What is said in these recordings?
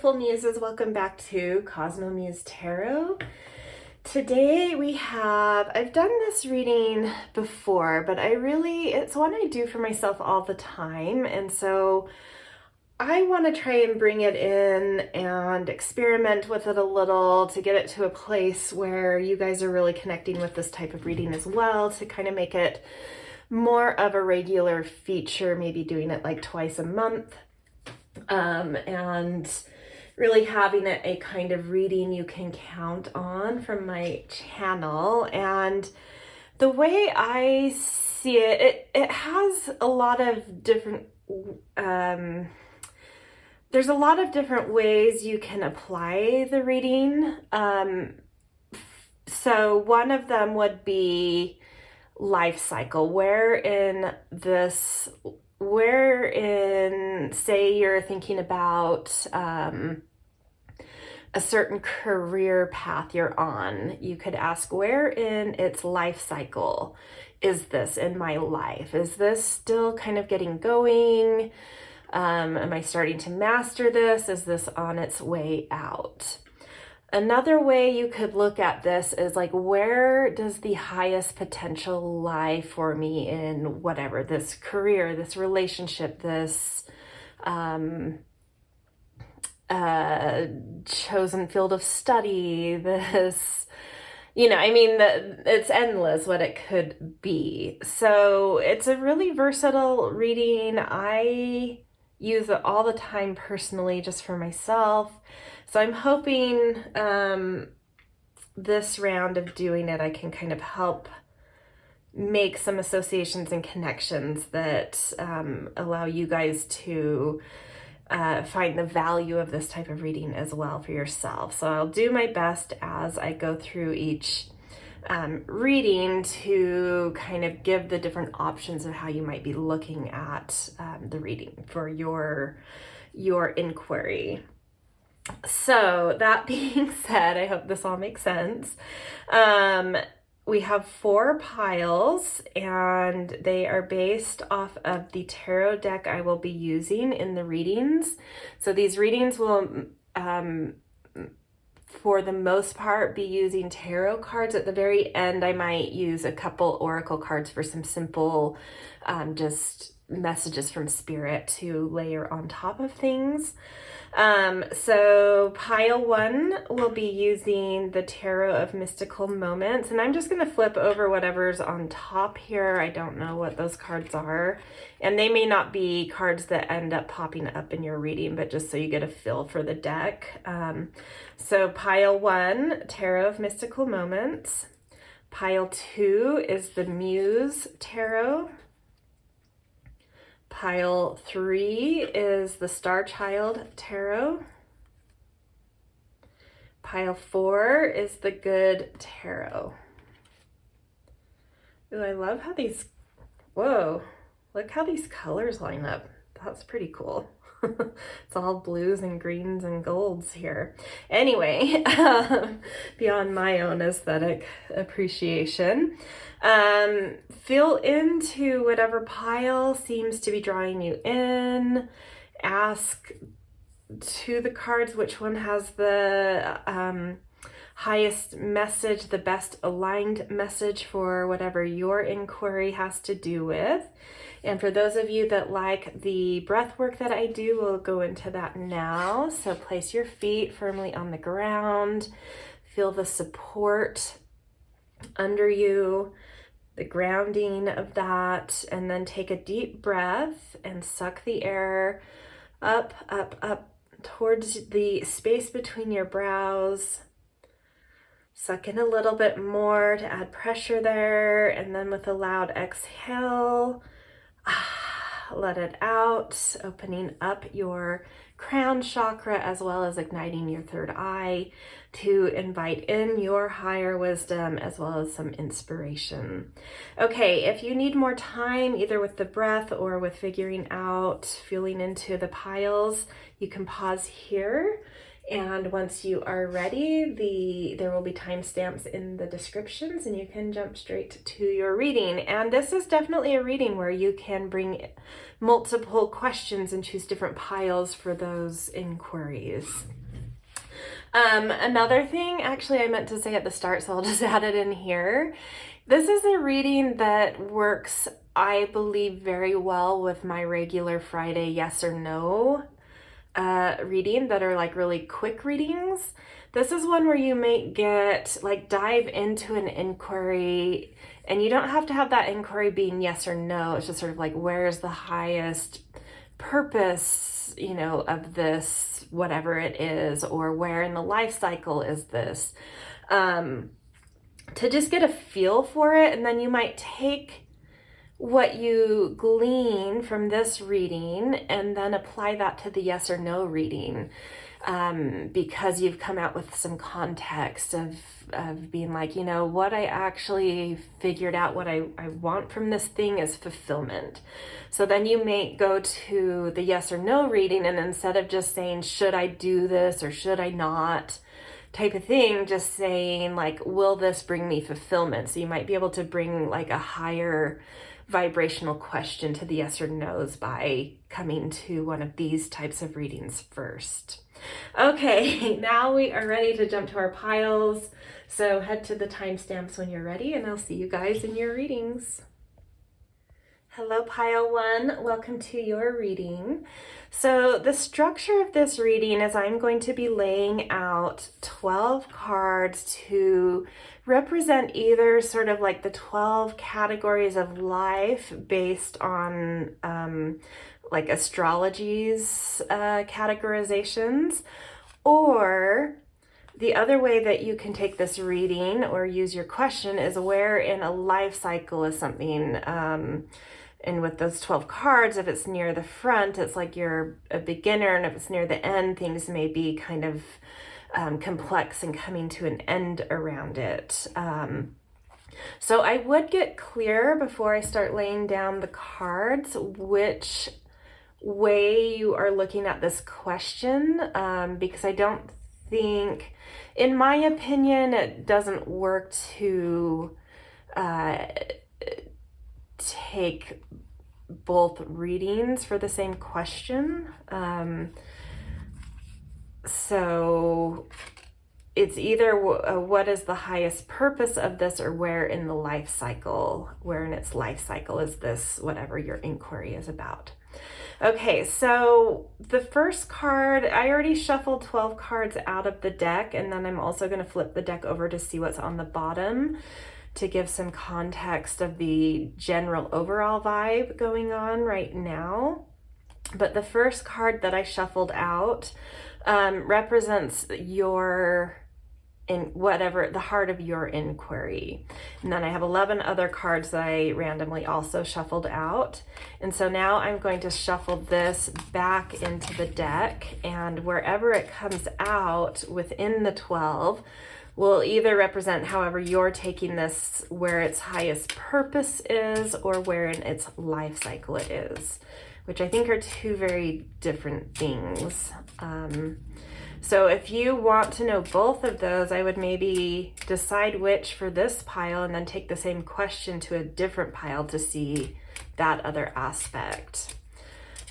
beautiful muses, welcome back to Muse Tarot. Today I've done this reading before, but it's one I do for myself all the time, and so I want to try and bring it in and experiment with it a little to get it to a place where you guys are really connecting with this type of reading as well, to kind of make it more of a regular feature, maybe doing it like twice a month. And really having it a kind of reading you can count on from my channel. And the way I see it, it has a lot of different, there's a lot of different ways you can apply the reading. So one of them would be life cycle, wherein, say you're thinking about a certain career path you're on, you could ask, where in its life cycle is this in my life? Is this still kind of getting going? Am I starting to master this? Is this on its way out? Another way you could look at this is like, where does the highest potential lie for me in whatever, this career, this relationship, this chosen field of study, this, it's endless what it could be. So it's a really versatile reading. I use it all the time personally, just for myself. So I'm hoping this round of doing it, I can kind of help make some associations and connections that allow you guys to find the value of this type of reading as well for yourself. So I'll do my best as I go through each reading to kind of give the different options of how you might be looking at the reading for your inquiry. So that being said, I hope this all makes sense. We have 4 piles, and they are based off of the tarot deck I will be using in the readings. So these readings will, for the most part, be using tarot cards. At the very end, I might use a couple oracle cards for some simple, just messages from spirit to layer on top of things. So pile 1 will be using the Tarot of Mystical Moments, and I'm just going to flip over whatever's on top here. I don't know what those cards are, and they may not be cards that end up popping up in your reading, but just so you get a feel for the deck. So pile 1, Tarot of Mystical Moments. Pile 2 is the Muse Tarot. Pile 3 is the Star Child Tarot. Pile 4 is the Good Tarot. Ooh, I love how whoa, look how these colors line up. That's pretty cool. It's all blues and greens and golds here. Anyway, beyond my own aesthetic appreciation, feel into whatever pile seems to be drawing you in. Ask to the cards which one has the highest message, the best aligned message for whatever your inquiry has to do with. And for those of you that like the breath work that I do, we'll go into that now. So place your feet firmly on the ground. Feel the support under you, the grounding of that, and then take a deep breath and suck the air up, up, up towards the space between your brows. Suck in a little bit more to add pressure there, and then with a loud exhale, let it out, opening up your crown chakra as well as igniting your third eye to invite in your higher wisdom as well as some inspiration. Okay, if you need more time either with the breath or with figuring out, feeling into the piles, you can pause here And once you are ready, there will be timestamps in the descriptions and you can jump straight to your reading. And this is definitely a reading where you can bring multiple questions and choose different piles for those inquiries. Another thing, actually, I meant to say at the start, so I'll just add it in here. This is a reading that works, I believe, very well with my regular Friday yes or no reading that are like really quick readings. This is one where you may dive into an inquiry, and you don't have to have that inquiry being yes or no. It's just sort of like, where's the highest purpose, of this, whatever it is, or where in the life cycle is this, to just get a feel for it. And then you might take what you glean from this reading and then apply that to the yes or no reading, because you've come out with some context of being like, what I actually figured out, what I want from this thing is fulfillment. So then you may go to the yes or no reading, and instead of just saying, should I do this or should I not, type of thing, just saying like, will this bring me fulfillment? So you might be able to bring like a higher vibrational question to the yes or no's by coming to one of these types of readings first. Okay, now we are ready to jump to our piles. So head to the timestamps when you're ready, and I'll see you guys in your readings. Hello, pile one. Welcome to your reading. So the structure of this reading is I'm going to be laying out 12 cards to represent either sort of like the 12 categories of life based on like astrology's categorizations, or the other way that you can take this reading or use your question is where in a life cycle is something. And with those 12 cards, if it's near the front, it's like you're a beginner, and if it's near the end, things may be kind of complex and coming to an end around it. So I would get clear before I start laying down the cards which way you are looking at this question, because I don't think, in my opinion, it doesn't work to take both readings for the same question. So it's either what is the highest purpose of this, or where in the life cycle, where in its life cycle is this, whatever your inquiry is about. Okay, so the first card, I already shuffled 12 cards out of the deck, and then I'm also going to flip the deck over to see what's on the bottom, to give some context of the general overall vibe going on right now. But the first card that I shuffled out represents the heart of your inquiry. And then I have 11 other cards that I randomly also shuffled out. And so now I'm going to shuffle this back into the deck, and wherever it comes out within the 12 will either represent however you're taking this, where its highest purpose is, or where in its life cycle it is, which I think are two very different things. So if you want to know both of those, I would maybe decide which for this pile and then take the same question to a different pile to see that other aspect.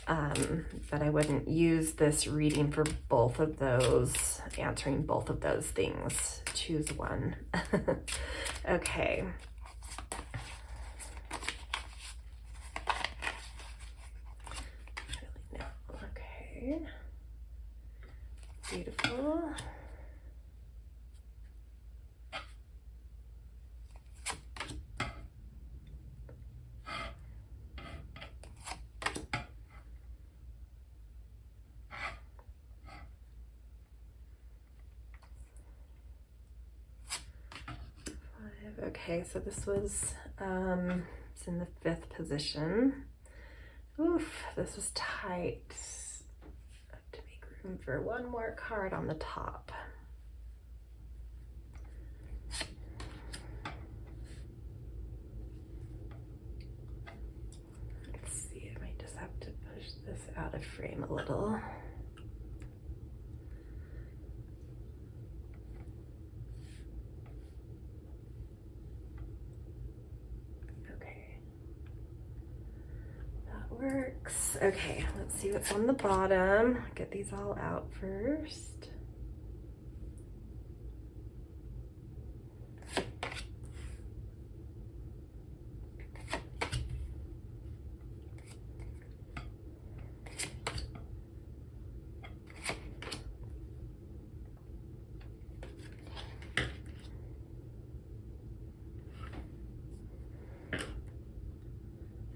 But I wouldn't use this reading for both of those, answering both of those things. Choose one. Okay. Okay. Beautiful. Okay, so this was it's in the 5th position. Oof, this was tight. I have to make room for one more card on the top. Let's see, I might just have to push this out of frame a little. works. Okay, let's see what's on the bottom. Get these all out first.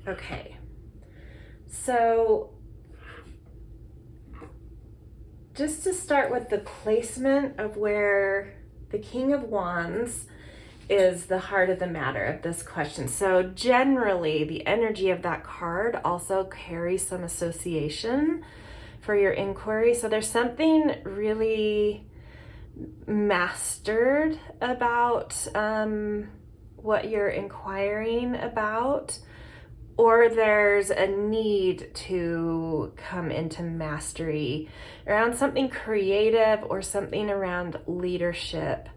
Okay, so just to start with the placement of where the King of Wands is the heart of the matter of this question. So generally, the energy of that card also carries some association for your inquiry. So there's something really mastered about what you're inquiring about, or there's a need to come into mastery around something creative or something around leadership.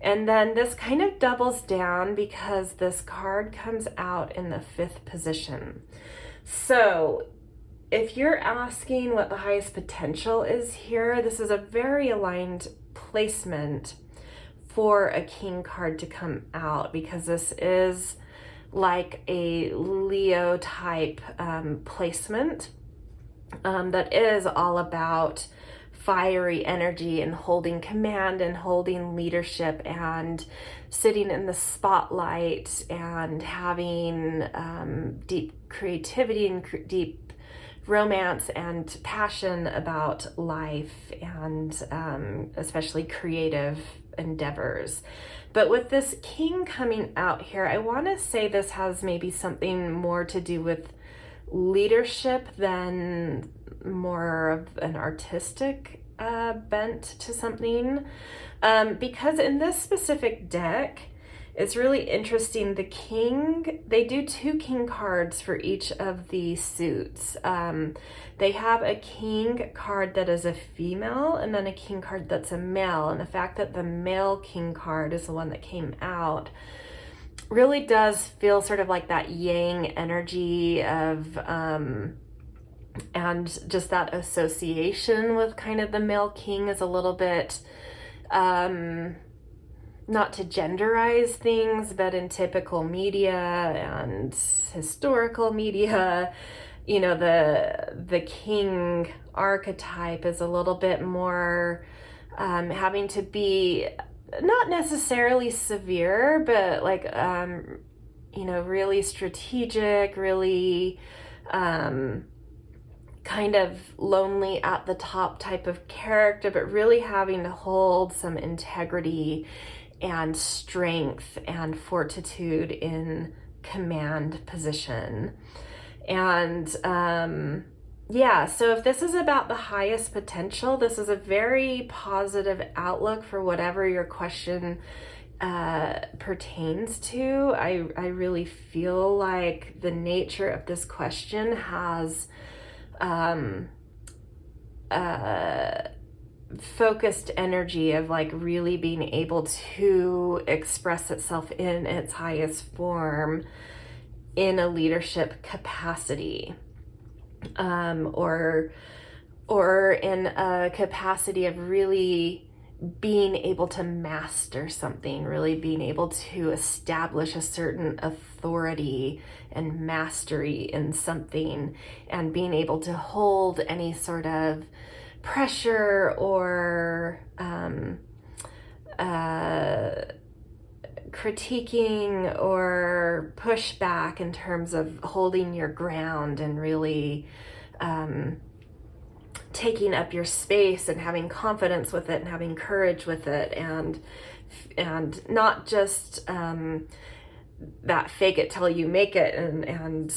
And then this kind of doubles down because this card comes out in the 5th position. So if you're asking what the highest potential is here, this is a very aligned placement for a King card to come out, because this is like a Leo type placement that is all about fiery energy and holding command and holding leadership and sitting in the spotlight and having deep creativity and deep romance and passion about life, and especially creative endeavors. But with this King coming out here, I want to say this has maybe something more to do with leadership than more of an artistic bent to something. Because in this specific deck, it's really interesting. The King, they do 2 King cards for each of the suits. They have a King card that is a female and then a King card that's a male. And the fact that the male King card is the one that came out really does feel sort of like that yang energy of, and just that association with kind of the male King is a little bit, not to genderize things, but in typical media and historical media, you know, the King archetype is a little bit more having to be not necessarily severe, but like, you know, really strategic, really kind of lonely at the top type of character, but really having to hold some integrity and strength and fortitude in command position. And yeah, so if this is about the highest potential, this is a very positive outlook for whatever your question pertains to. I really feel like the nature of this question has focused energy of like really being able to express itself in its highest form in a leadership capacity, or in a capacity of really being able to master something, really being able to establish a certain authority and mastery in something, and being able to hold any sort of pressure or critiquing or pushback in terms of holding your ground and really taking up your space and having confidence with it and having courage with it, and not just that fake it till you make it and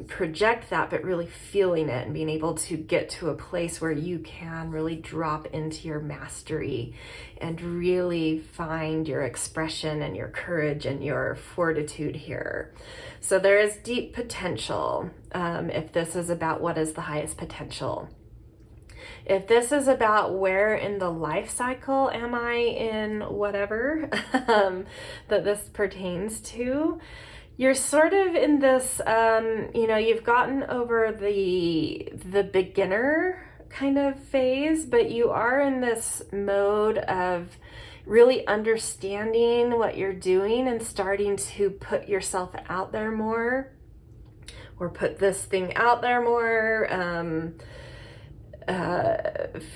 project that, but really feeling it and being able to get to a place where you can really drop into your mastery and really find your expression and your courage and your fortitude here. So there is deep potential if this is about what is the highest potential. If this is about where in the life cycle am I in whatever that this pertains to, you're sort of in this, you know, you've gotten over the beginner kind of phase, but you are in this mode of really understanding what you're doing and starting to put yourself out there more, or put this thing out there more,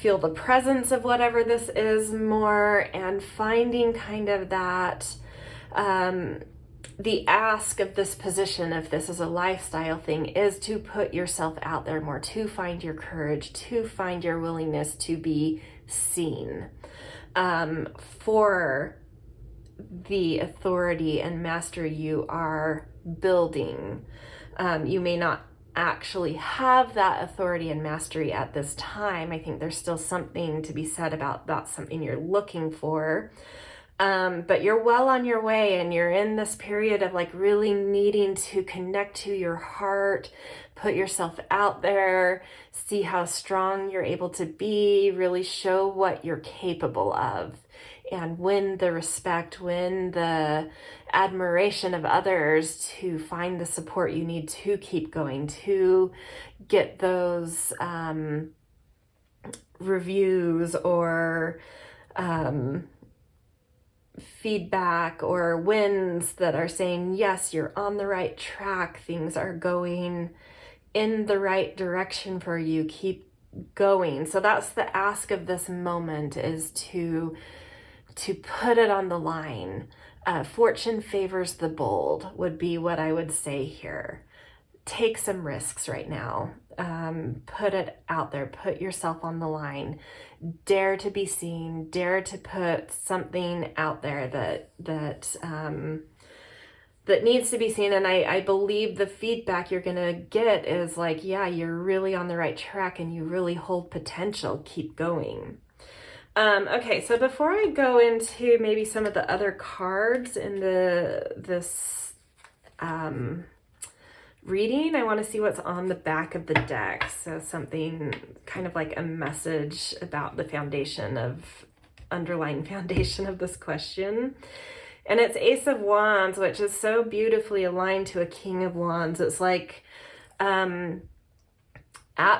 feel the presence of whatever this is more, and finding kind of that, the ask of this position, if this is a lifestyle thing, is to put yourself out there more, to find your courage, to find your willingness to be seen, for the authority and mastery you are building. You may not actually have that authority and mastery at this time. I think there's still something to be said about that's something you're looking for. But you're well on your way, and you're in this period of like really needing to connect to your heart, put yourself out there, see how strong you're able to be, really show what you're capable of, and win the respect, win the admiration of others, to find the support you need to keep going, to get those reviews or feedback or wins that are saying, yes, you're on the right track, things are going in the right direction for you, keep going. So that's the ask of this moment, is to put it on the line. Fortune favors the bold would be what I would say here. Take some risks right now. Put it out there, put yourself on the line, dare to be seen, dare to put something out there that needs to be seen. And I believe the feedback you're gonna get is like, yeah, you're really on the right track and you really hold potential, keep going. Okay, so before I go into maybe some of the other cards in this reading, I want to see what's on the back of the deck. So something kind of like a message about the underlying foundation of this question. And it's Ace of Wands, which is so beautifully aligned to a King of Wands. It's like at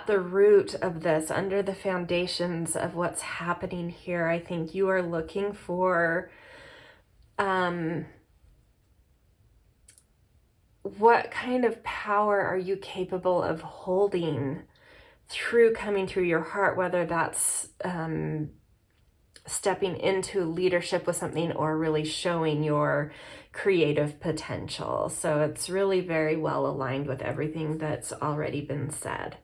the root of this, under the foundations of what's happening here, I think you are looking for what kind of power are you capable of holding through coming through your heart, whether that's stepping into leadership with something or really showing your creative potential. So it's really very well aligned with everything that's already been said.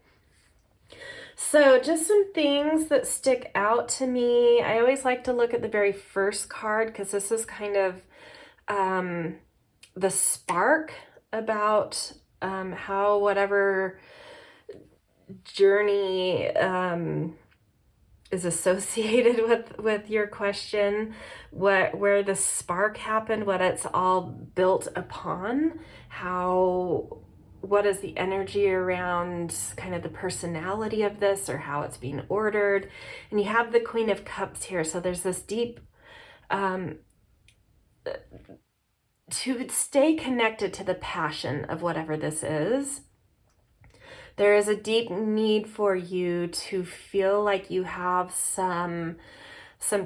So just some things that stick out to me. I always like to look at the very first card, because this is kind of the spark about how whatever journey is associated with your question, where the spark happened, what it's all built upon, what is the energy around kind of the personality of this, or how it's being ordered. And you have the Queen of Cups here, so there's this deep to stay connected to the passion of whatever this is. There is a deep need for you to feel like you have some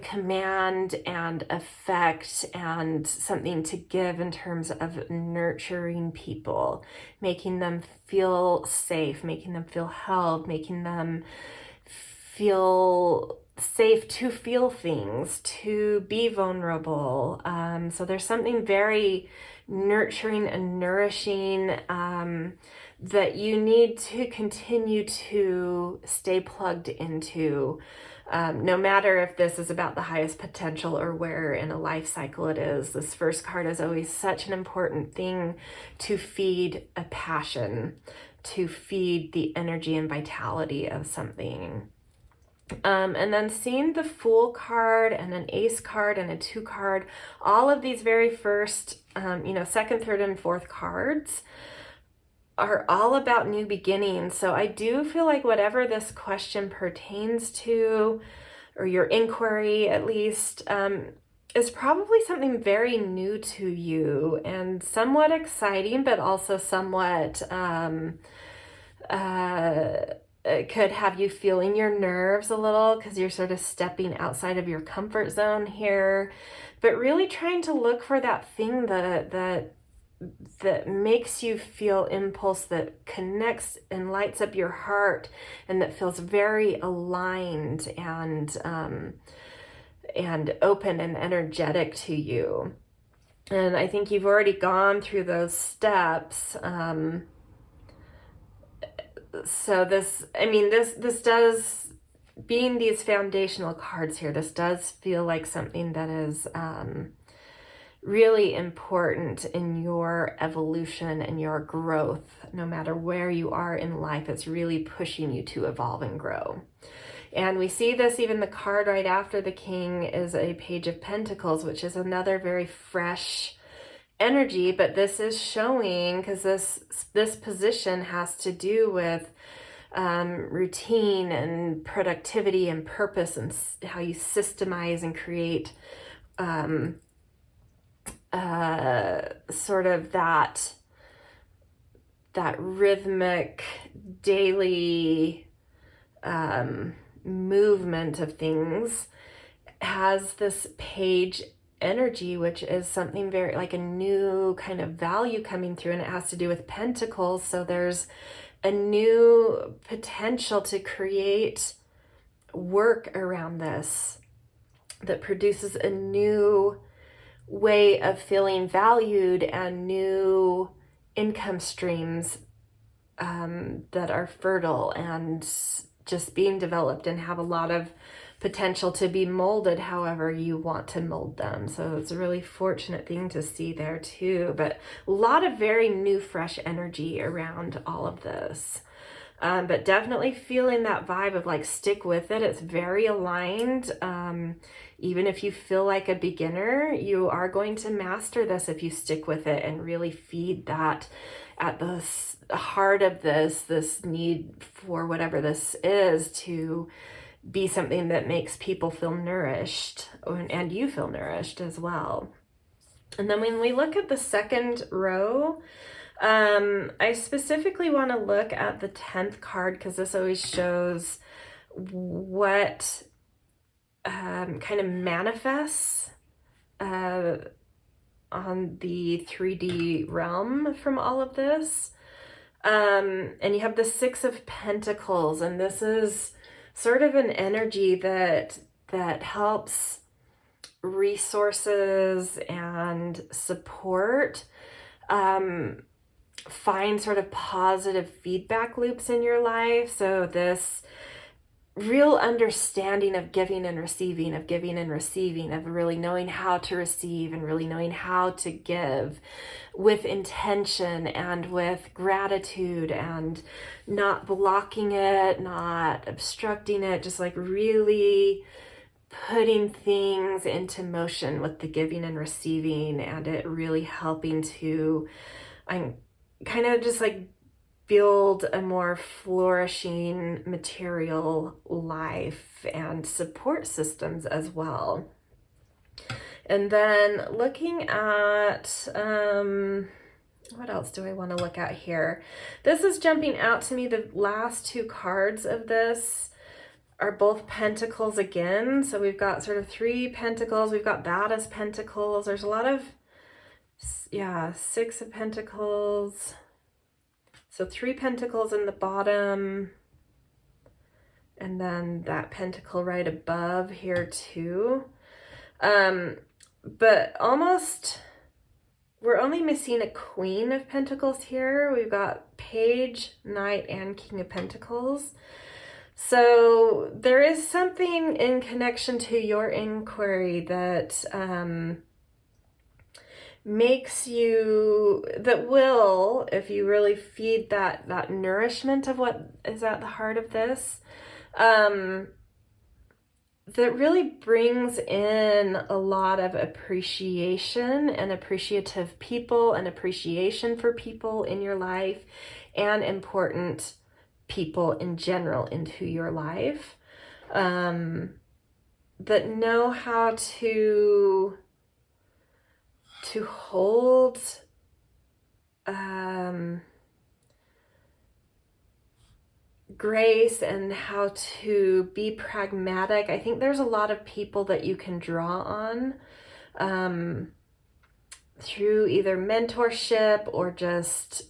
command and effect and something to give in terms of nurturing people, making them feel safe, making them feel held, making them feel safe to feel things, to be vulnerable. So there's something very nurturing and nourishing that you need to continue to stay plugged into, no matter if this is about the highest potential or where in a life cycle it is. This first card is always such an important thing to feed a passion, to feed the energy and vitality of something. And then seeing the Fool card and an Ace card and a 2 card, all of these very first, second, third, and fourth cards are all about new beginnings. So I do feel like whatever this question pertains to, or your inquiry at least, is probably something very new to you and somewhat exciting, but also somewhat it could have you feeling your nerves a little because you're sort of stepping outside of your comfort zone here, but really trying to look for that thing that makes you feel impulse, that connects and lights up your heart, and that feels very aligned and open and energetic to you. And I think you've already gone through those steps. So this does, being these foundational cards here, this does feel like something that is really important in your evolution and your growth. No matter where you are in life, it's really pushing you to evolve and grow. And we see this, even the card right after the King is a Page of Pentacles, which is another very fresh energy, but this is showing, because this position has to do with routine and productivity and purpose and how you systemize and create sort of that rhythmic daily movement of things. Has this page energy, which is something very like a new kind of value coming through, and it has to do with pentacles. So there's a new potential to create work around this that produces a new way of feeling valued and new income streams that are fertile and just being developed and have a lot of potential to be molded however you want to mold them. So it's a really fortunate thing to see there too, but a lot of very new, fresh energy around all of this. But definitely feeling that vibe of like, stick with it. It's very aligned. Even if you feel like a beginner, you are going to master this if you stick with it and really feed that at the heart of this need for whatever this is to be something that makes people feel nourished, and you feel nourished as well. And then when we look at the second row, I specifically want to look at the 10th card, because this always shows what kind of manifests on the 3D realm from all of this. And you have the 6 of Pentacles, and this is sort of an energy that helps resources and support find sort of positive feedback loops in your life. So this real understanding of giving and receiving, of really knowing how to receive and really knowing how to give with intention and with gratitude, and not blocking it, not obstructing it, just like really putting things into motion with the giving and receiving, and it really helping to kind of just like build a more flourishing material life and support systems as well. And then looking at, what else do I want to look at here? This is jumping out to me. The last 2 cards of this are both Pentacles again. So we've got sort of 3 Pentacles. We've got that as Pentacles. There's a lot of, 6 of Pentacles. So 3 Pentacles in the bottom, and then that Pentacle right above here too. But almost, we're only missing a Queen of Pentacles here. We've got Page, Knight, and King of Pentacles. So there is something in connection to your inquiry that makes you, that will, if you really feed that nourishment of what is at the heart of this, that really brings in a lot of appreciation and appreciative people and appreciation for people in your life and important people in general into your life. that know how to hold grace and how to be pragmatic. I think there's a lot of people that you can draw on through either mentorship or just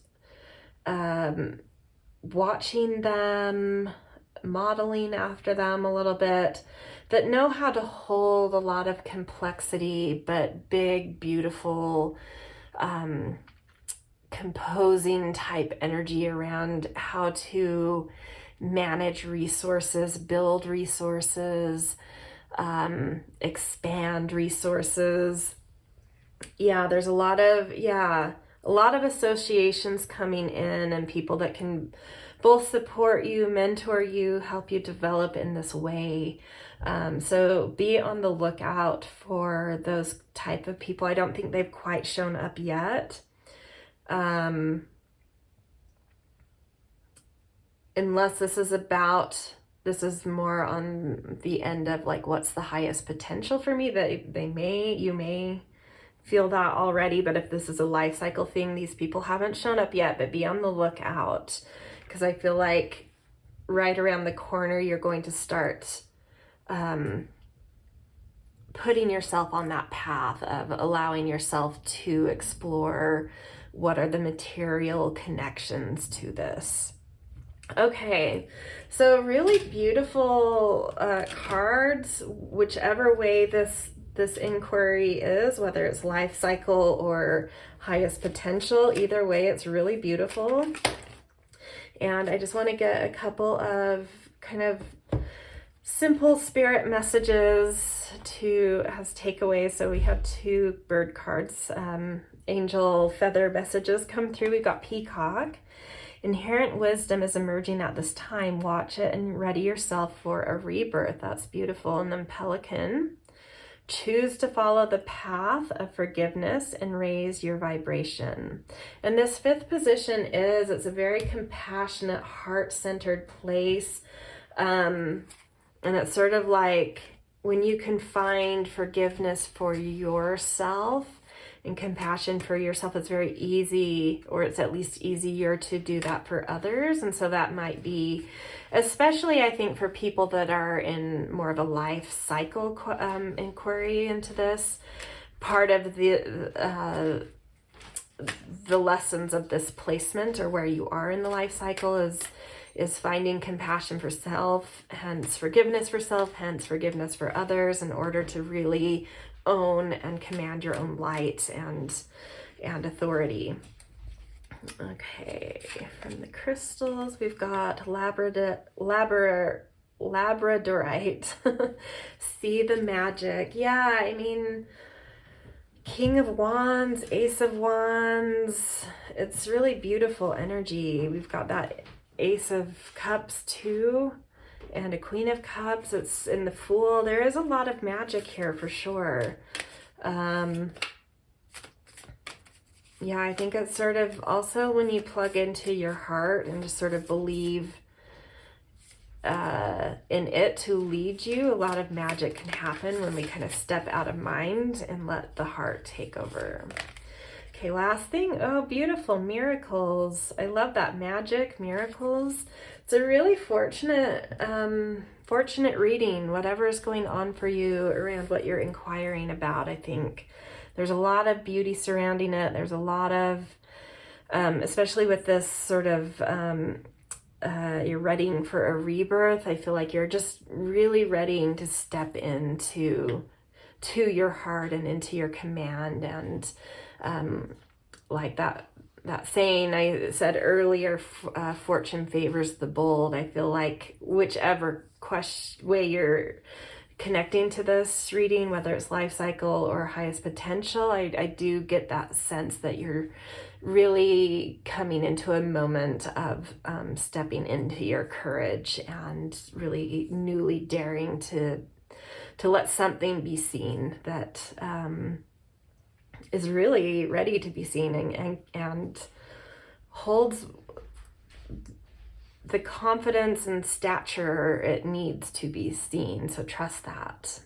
watching them, modeling after them a little bit, that know how to hold a lot of complexity, but big, beautiful, composing type energy around how to manage resources, build resources, expand resources. Yeah, there's a lot of associations coming in, and people that can both support you, mentor you, help you develop in this way. So be on the lookout for those type of people. I don't think they've quite shown up yet. Unless this is more on the end of like, what's the highest potential for me, that you may feel that already. But if this is a life cycle thing, these people haven't shown up yet, but be on the lookout, because I feel like right around the corner, you're going to start putting yourself on that path of allowing yourself to explore what are the material connections to this. Okay, so really beautiful cards, whichever way this inquiry is, whether it's life cycle or highest potential, either way, it's really beautiful. And I just want to get a couple of kind of simple spirit messages as takeaways. So we have 2 bird cards, angel feather messages come through. We've got peacock. Inherent wisdom is emerging at this time. Watch it and ready yourself for a rebirth. That's beautiful. And then pelican. Choose to follow the path of forgiveness and raise your vibration. And this 5th position it's a very compassionate, heart-centered place. And it's sort of like when you can find forgiveness for yourself and compassion for yourself, it's very easy, or it's at least easier to do that for others. And so that might be, especially I think for people that are in more of a life cycle inquiry into this, part of the lessons of this placement, or where you are in the life cycle, is finding compassion for self, hence forgiveness for self, hence forgiveness for others, in order to really own and command your own light and authority. Okay, from the crystals, we've got Labradorite. See the magic. Yeah, I mean, King of Wands, Ace of Wands. It's really beautiful energy. We've got that Ace of Cups too, and a Queen of Cups. It's in the Fool. There is a lot of magic here for sure. Yeah, I think it's sort of also when you plug into your heart and just sort of believe in it to lead you, a lot of magic can happen when we kind of step out of mind and let the heart take over. Okay, last thing. Oh, beautiful. Miracles. I love that. Magic, miracles. It's a really fortunate reading, whatever is going on for you around what you're inquiring about. I think there's a lot of beauty surrounding it. There's a lot of, especially with this sort of, you're readying for a rebirth. I feel like you're just really readying to step into your heart and into your command. And like that saying I said earlier, fortune favors the bold. I feel like whichever way you're connecting to this reading, whether it's life cycle or highest potential, I do get that sense that you're really coming into a moment of stepping into your courage and really newly daring to let something be seen that is really ready to be seen and holds the confidence and stature it needs to be seen. So trust that.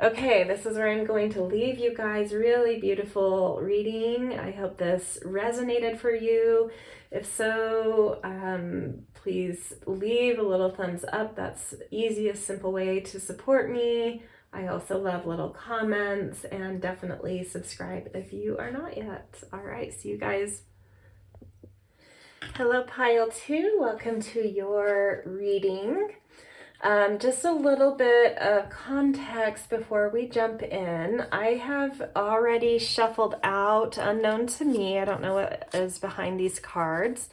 Okay, this is where I'm going to leave you guys. Really beautiful reading. I hope this resonated for you. If so, please leave a little thumbs up. That's the easiest, simple way to support me. I also love little comments, and definitely subscribe if you are not yet. All right, see you guys. Hello, Pile 2. Welcome to your reading. Just a little bit of context before we jump in. I have already shuffled out, unknown to me, I don't know what is behind these cards,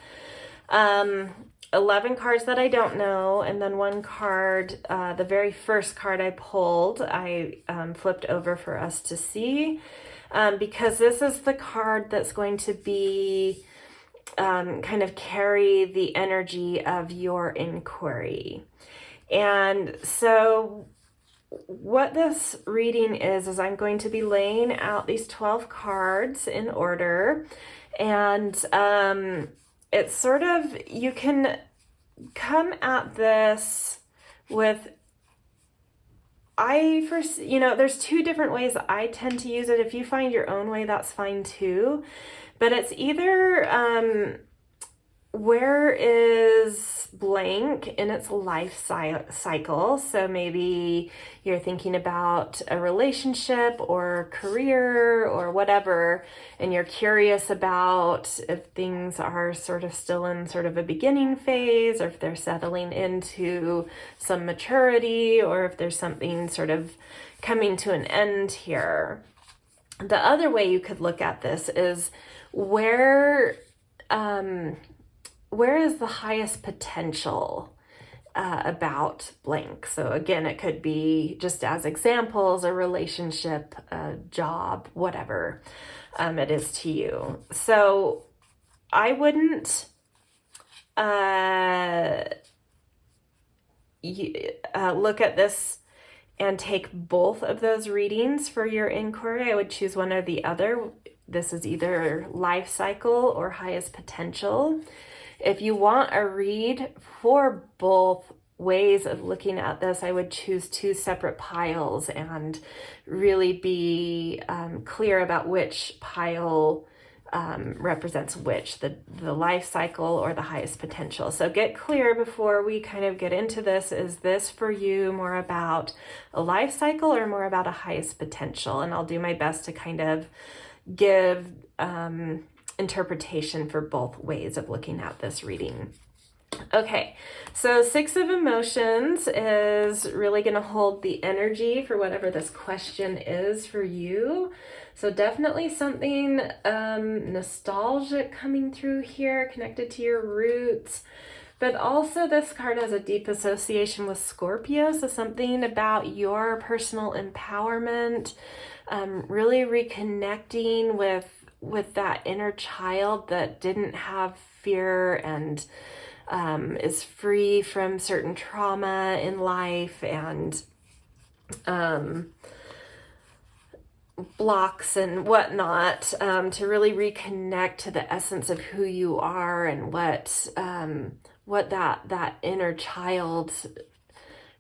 11 cards that I don't know, and then one card, the very first card I pulled, I flipped over for us to see, because this is the card that's going to be kind of carry the energy of your inquiry. And so what this reading is I'm going to be laying out these 12 cards in order, and it's sort of, you can come at this with, there's two different ways I tend to use it. If you find your own way, that's fine too. But it's either where is blank in its life cycle. So maybe you're thinking about a relationship or career or whatever, and you're curious about if things are sort of still in sort of a beginning phase, or if they're settling into some maturity, or if there's something sort of coming to an end here. The other way you could look at this is where is the highest potential about blank? So again, it could be, just as examples, a relationship, a job, whatever it is to you. So I wouldn't look at this and take both of those readings for your inquiry. I would choose one or the other. This is either life cycle or highest potential. If you want a read for both ways of looking at this, I would choose two separate piles and really be clear about which pile represents which, the life cycle or the highest potential. So get clear before we kind of get into this. Is this for you more about a life cycle or more about a highest potential? And I'll do my best to kind of give interpretation for both ways of looking at this reading. Okay, so 6 of Emotions is really going to hold the energy for whatever this question is for you. So definitely something nostalgic coming through here, connected to your roots. But also this card has a deep association with Scorpio, so something about your personal empowerment, really reconnecting with that inner child that didn't have fear and is free from certain trauma in life and blocks and whatnot, to really reconnect to the essence of who you are and what that inner child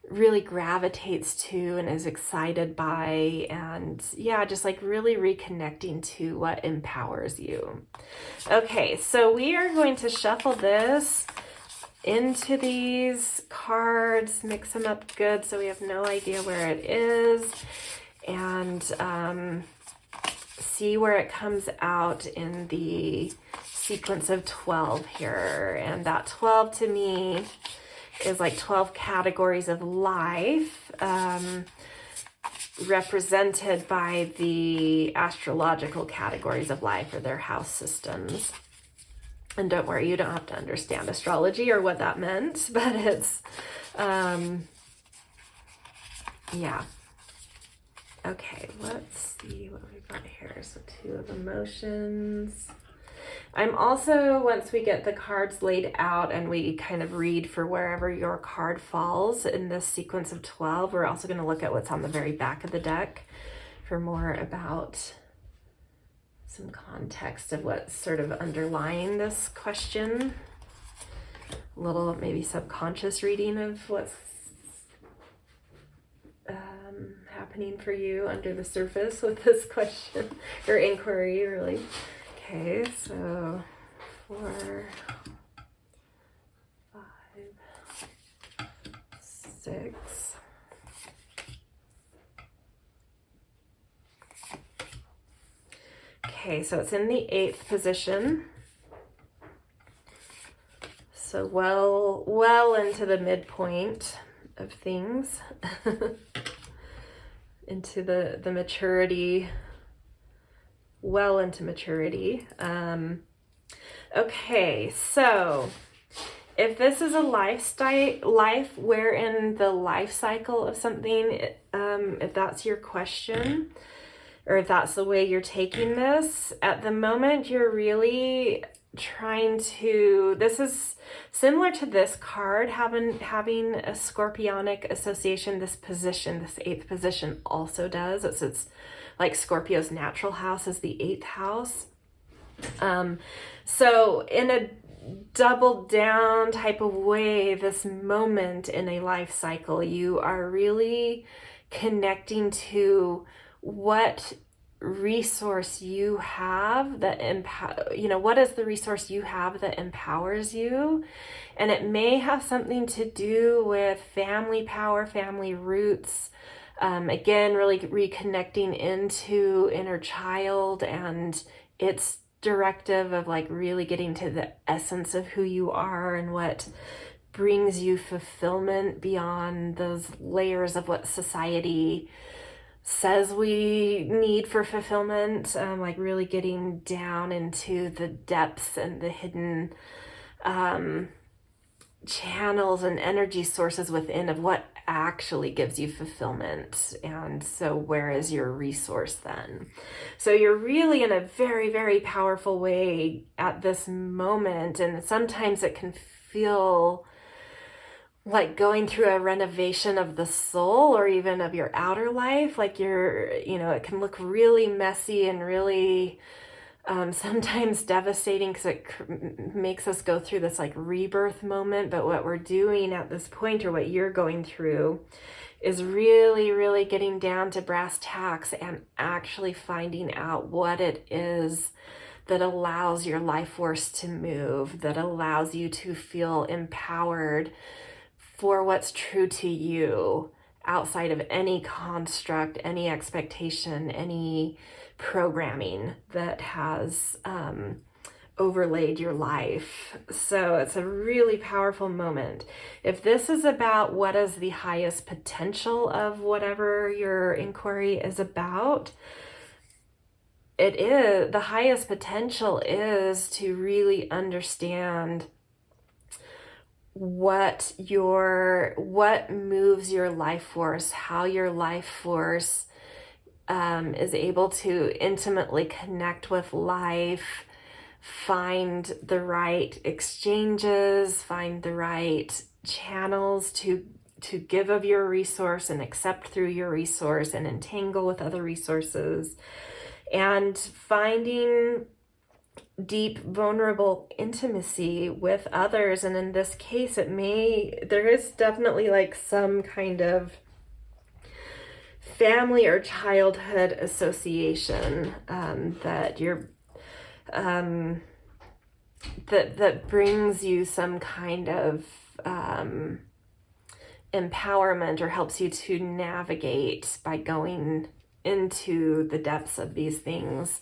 really gravitates to and is excited by, and yeah, just like really reconnecting to what empowers you. Okay, so we are going to shuffle this into these cards, mix them up good so we have no idea where it is, and see where it comes out in the sequence of 12 here. And that 12 to me is like 12 categories of life, represented by the astrological categories of life or their house systems. And don't worry, you don't have to understand astrology or what that meant, but it's, yeah. Okay, let's see what we've got here. So 2 of Emotions. I'm also, once we get the cards laid out and we kind of read for wherever your card falls in this sequence of 12, we're also going to look at what's on the very back of the deck for more about some context of what's sort of underlying this question. A little maybe subconscious reading of what's happening happening for you under the surface with this question or inquiry, really. Okay, so 4, 5, 6. Okay, so it's in the 8th position. So well into the midpoint of things, into the maturity, well into maturity. Okay, so if this is a life wherein the life cycle of something, if that's your question, or if that's the way you're taking this, at the moment you're really trying to, this is similar to this card, having a scorpionic association. This position, this 8th position also does. It's like Scorpio's natural house is the 8th house. So in a double down type of way, this moment in a life cycle, you are really connecting to what resource you have that what is the resource you have that empowers you. And it may have something to do with family power, family roots, again, really reconnecting into inner child and its directive of like really getting to the essence of who you are and what brings you fulfillment beyond those layers of what society says we need for fulfillment, like really getting down into the depths and the hidden channels and energy sources within of what actually gives you fulfillment. And so where is your resource then? So you're really in a very, very powerful way at this moment. And sometimes it can feel like going through a renovation of the soul or even of your outer life. Like it can look really messy and really sometimes devastating because it makes us go through this like rebirth moment. But what we're doing at this point, or what you're going through, is really, really getting down to brass tacks and actually finding out what it is that allows your life force to move, that allows you to feel empowered for what's true to you outside of any construct, any expectation, any programming that has overlaid your life. So it's a really powerful moment. If this is about what is the highest potential of whatever your inquiry is about, it is, the highest potential is to really understand what moves your life force, how your life force is able to intimately connect with life, find the right exchanges, find the right channels to give of your resource and accept through your resource and entangle with other resources, and finding deep, vulnerable intimacy with others. And in this case, there is definitely like some kind of family or childhood association that you're that brings you some kind of empowerment, or helps you to navigate by going into the depths of these things.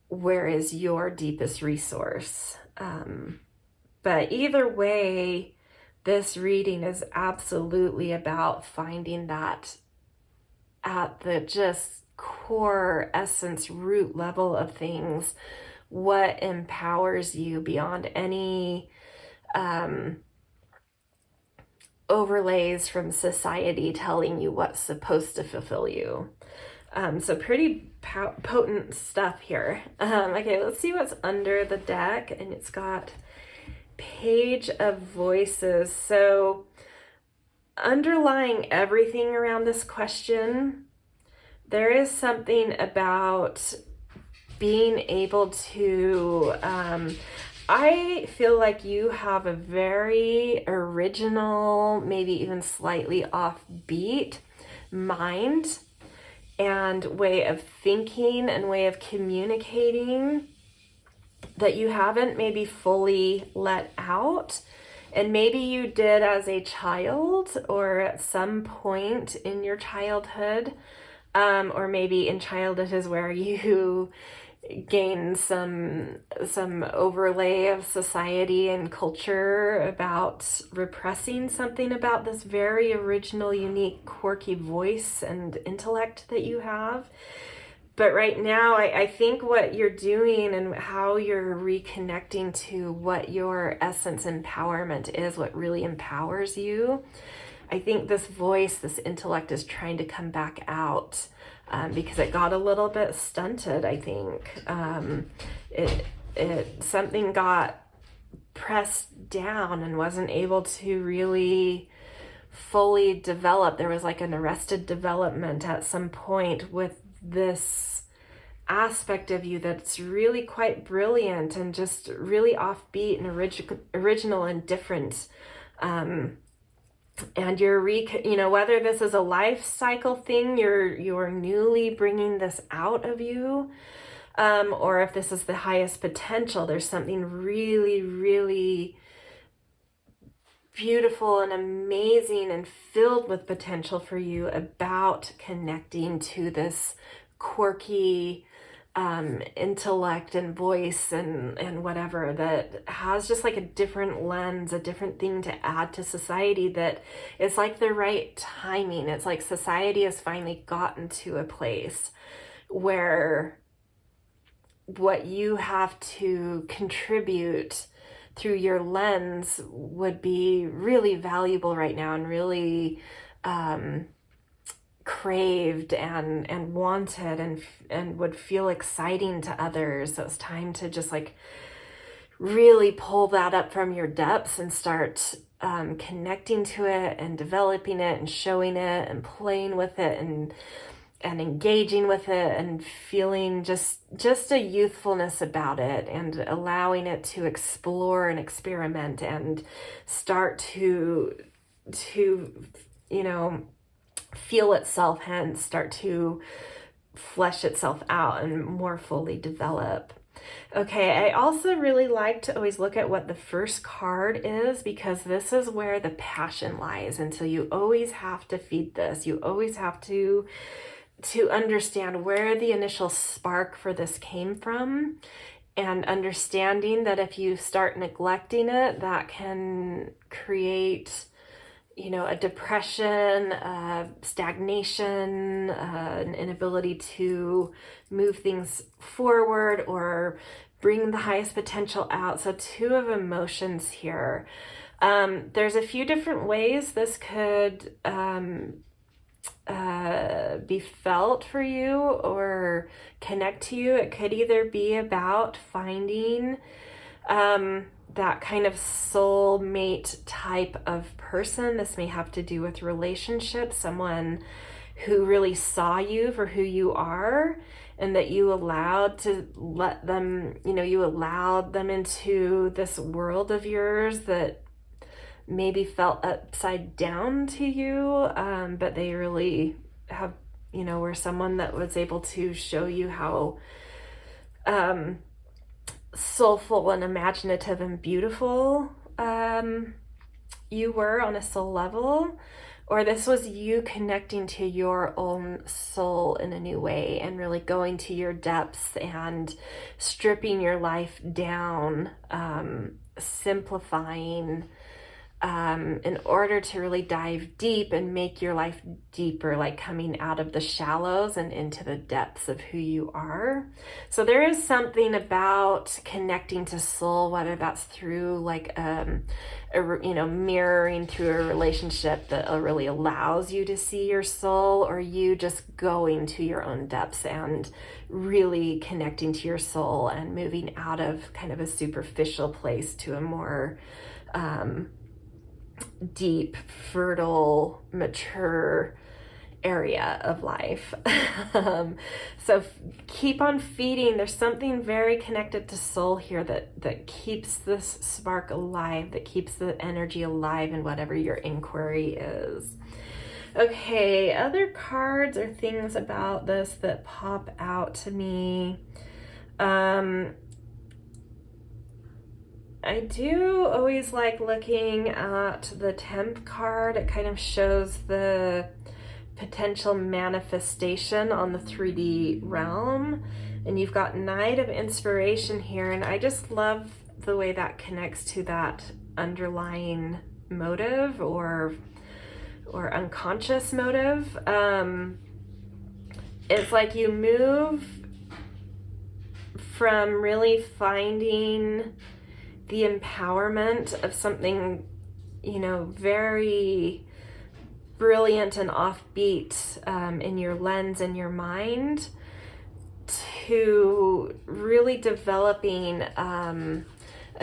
Where is your deepest resource? But either way, this reading is absolutely about finding that at the just core essence, root level of things, what empowers you beyond any overlays from society telling you what's supposed to fulfill you. So pretty potent stuff here. Okay, let's see what's under the deck. And it's got Page of Voices. So underlying everything around this question, there is something about being able to, I feel like you have a very original, maybe even slightly offbeat mind and way of thinking and way of communicating that you haven't maybe fully let out. And maybe you did as a child or at some point in your childhood, or maybe in childhood is where you gain some overlay of society and culture about repressing something about this very original, unique, quirky voice and intellect that you have. But right now, I think what you're doing and how you're reconnecting to what your essence empowerment is, what really empowers you, I think this voice, this intellect is trying to come back out. Because it got a little bit stunted, I think. Something got pressed down and wasn't able to really fully develop. There was like an arrested development at some point with this aspect of you that's really quite brilliant and just really offbeat and original and different. And you're whether this is a life cycle thing, you're newly bringing this out of you, or if this is the highest potential, there's something really, really beautiful and amazing and filled with potential for you about connecting to this quirky intellect and voice and whatever that has just like a different lens, a different thing to add to society, that it's like the right timing. It's like society has finally gotten to a place where what you have to contribute through your lens would be really valuable right now and really craved and wanted and would feel exciting to others. So it's time to just like really pull that up from your depths and start connecting to it and developing it and showing it and playing with it and engaging with it and feeling just a youthfulness about it and allowing it to explore and experiment and start to feel itself, hence start to flesh itself out and more fully develop. Okay, I also really like to always look at what the first card is, because this is where the passion lies. And so you always have to feed this. You always have to understand where the initial spark for this came from, and understanding that if you start neglecting it, that can create a depression, stagnation, an inability to move things forward or bring the highest potential out. So 2 of emotions here. There's a few different ways this could be felt for you or connect to you. It could either be about finding that kind of soulmate type of person. This may have to do with relationships, someone who really saw you for who you are, and that you allowed to let them, you allowed them into this world of yours that maybe felt upside down to you, but they really have, were someone that was able to show you how soulful and imaginative and beautiful you were on a soul level. Or this was you connecting to your own soul in a new way and really going to your depths and stripping your life down, simplifying, in order to really dive deep and make your life deeper, like coming out of the shallows and into the depths of who you are. So there is something about connecting to soul, whether that's through like mirroring through a relationship that really allows you to see your soul, or you just going to your own depths and really connecting to your soul and moving out of kind of a superficial place to a more deep, fertile, mature area of life. So keep on feeding. There's something very connected to soul here that keeps this spark alive, that keeps the energy alive in whatever your inquiry is. Okay, other cards or things about this that pop out to me. I do always like looking at the Temp card. It kind of shows the potential manifestation on the 3D realm. And you've got Knight of Inspiration here, and I just love the way that connects to that underlying motive or unconscious motive. It's like you move from really finding the empowerment of something, you know, very brilliant and offbeat in your lens and your mind, to really developing a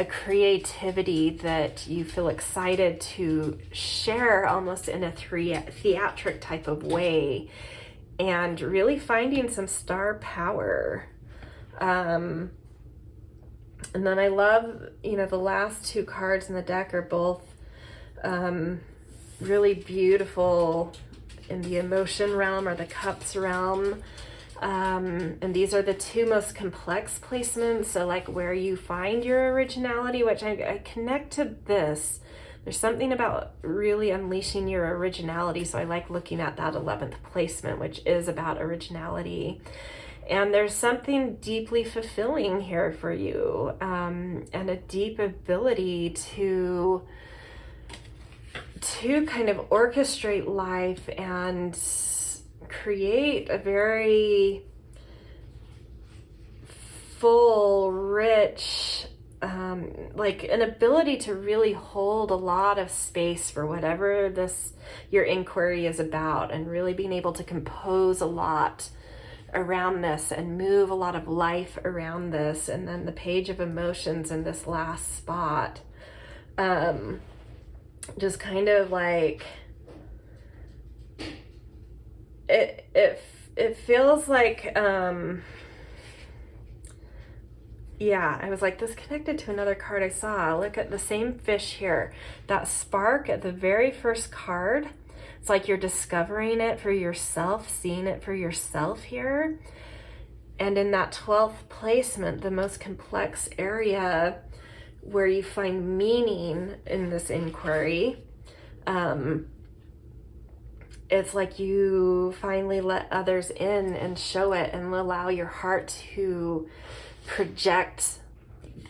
creativity that you feel excited to share almost in a theatric type of way, and really finding some star power. And then I love, you know, the last two cards in the deck are both really beautiful in the emotion realm or the cups realm. And these are the two most complex placements. So like where you find your originality, which I connect to this. There's something about really unleashing your originality. So I like looking at that 11th placement, which is about originality. And there's something deeply fulfilling here for you, and a deep ability to kind of orchestrate life and create a very full, rich, like an ability to really hold a lot of space for whatever your inquiry is about, and really being able to compose a lot around this and move a lot of life around this. And then the Page of Emotions in this last spot, just kind of like it feels like yeah, I was like, this connected to another card I saw. Look at the same fish here, that spark at the very first card. It's like you're discovering it for yourself, seeing it for yourself here. And in that 12th placement, the most complex area where you find meaning in this inquiry, it's like you finally let others in and show it and allow your heart to project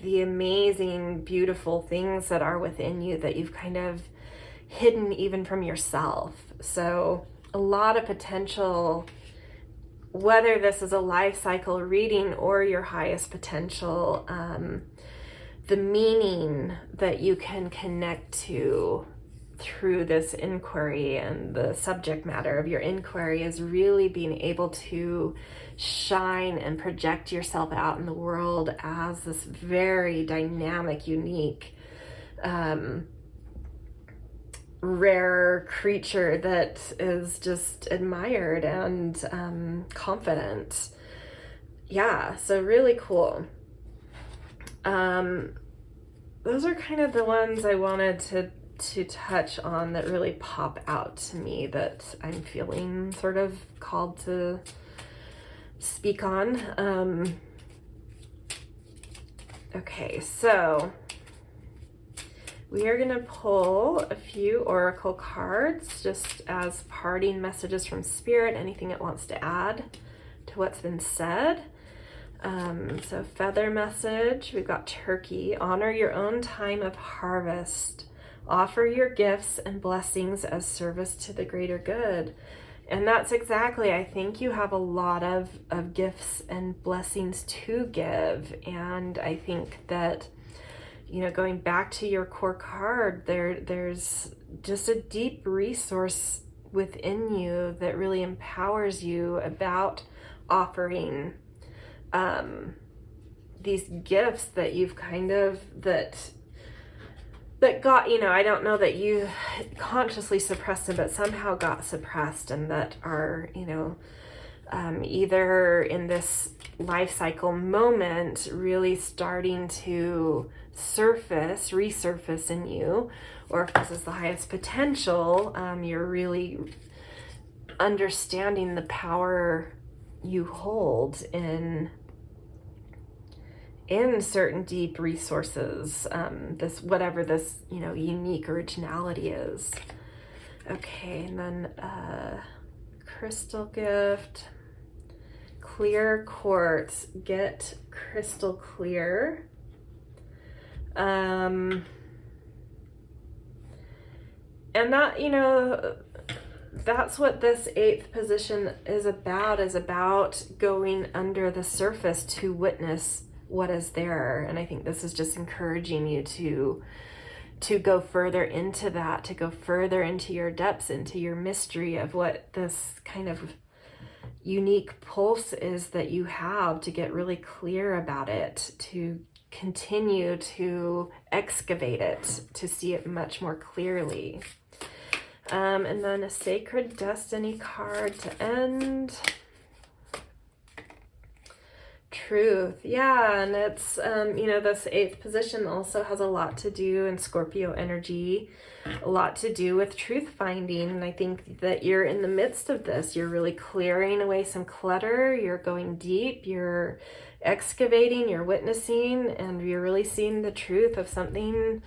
the amazing, beautiful things that are within you that you've kind of hidden even from yourself. So a lot of potential, whether this is a life cycle reading or your highest potential, the meaning that you can connect to through this inquiry, and the subject matter of your inquiry is really being able to shine and project yourself out in the world as this very dynamic, unique, rare creature that is just admired and confident. Yeah, so really cool. Those are kind of the ones I wanted to touch on that really pop out to me, that I'm feeling sort of called to speak on. Okay, so we are going to pull a few oracle cards just as parting messages from Spirit, anything it wants to add to what's been said. So feather message, we've got Turkey. Honor your own time of harvest. Offer your gifts and blessings as service to the greater good. And that's exactly, I think you have a lot of gifts and blessings to give. And I think that, you know, going back to your core card, there's just a deep resource within you that really empowers you about offering these gifts that you've kind of, that got, you know, I don't know that you consciously suppressed them, but somehow got suppressed, and that are, you know, either in this life cycle moment really starting to resurface in you, or if this is the highest potential, you're really understanding the power you hold in certain deep resources, this, whatever this, you know, unique originality is. Okay, and then crystal gift, clear quartz, get crystal clear. And that, you know, that's what this 8th position is about going under the surface to witness what is there. And I think this is just encouraging you to go further into that, to go further into your depths, into your mystery of what this kind of unique pulse is that you have, to get really clear about it, to continue to excavate it, to see it much more clearly. And then a sacred destiny card to end. Truth. Yeah, and it's, you know, this 8th position also has a lot to do in Scorpio energy, a lot to do with truth finding. And I think that you're in the midst of this. You're really clearing away some clutter. You're going deep. You're excavating. You're witnessing. And you're really seeing the truth of something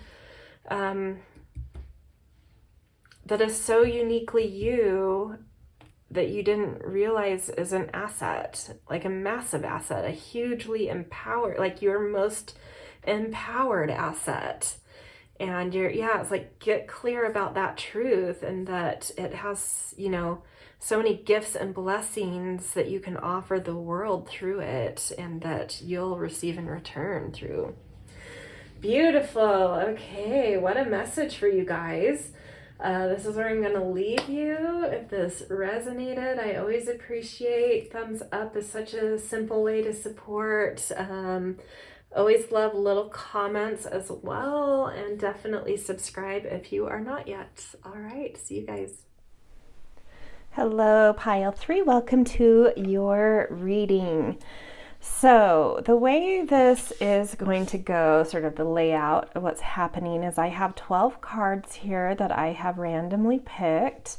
that is so uniquely you that you didn't realize is an asset, like a massive asset, a hugely empowered, like your most empowered asset. And you're, yeah, it's like, get clear about that truth, and that it has, you know, so many gifts and blessings that you can offer the world through it, and that you'll receive in return through. Beautiful. Okay, what a message for you guys. This is where I'm going to leave you. If this resonated, I always appreciate thumbs up. Is such a simple way to support. Always love little comments as well, and definitely subscribe if you are not yet. All right, see you guys. Hello, Pile 3. Welcome to your reading. So the way this is going to go, sort of the layout of what's happening, is I have 12 cards here that I have randomly picked.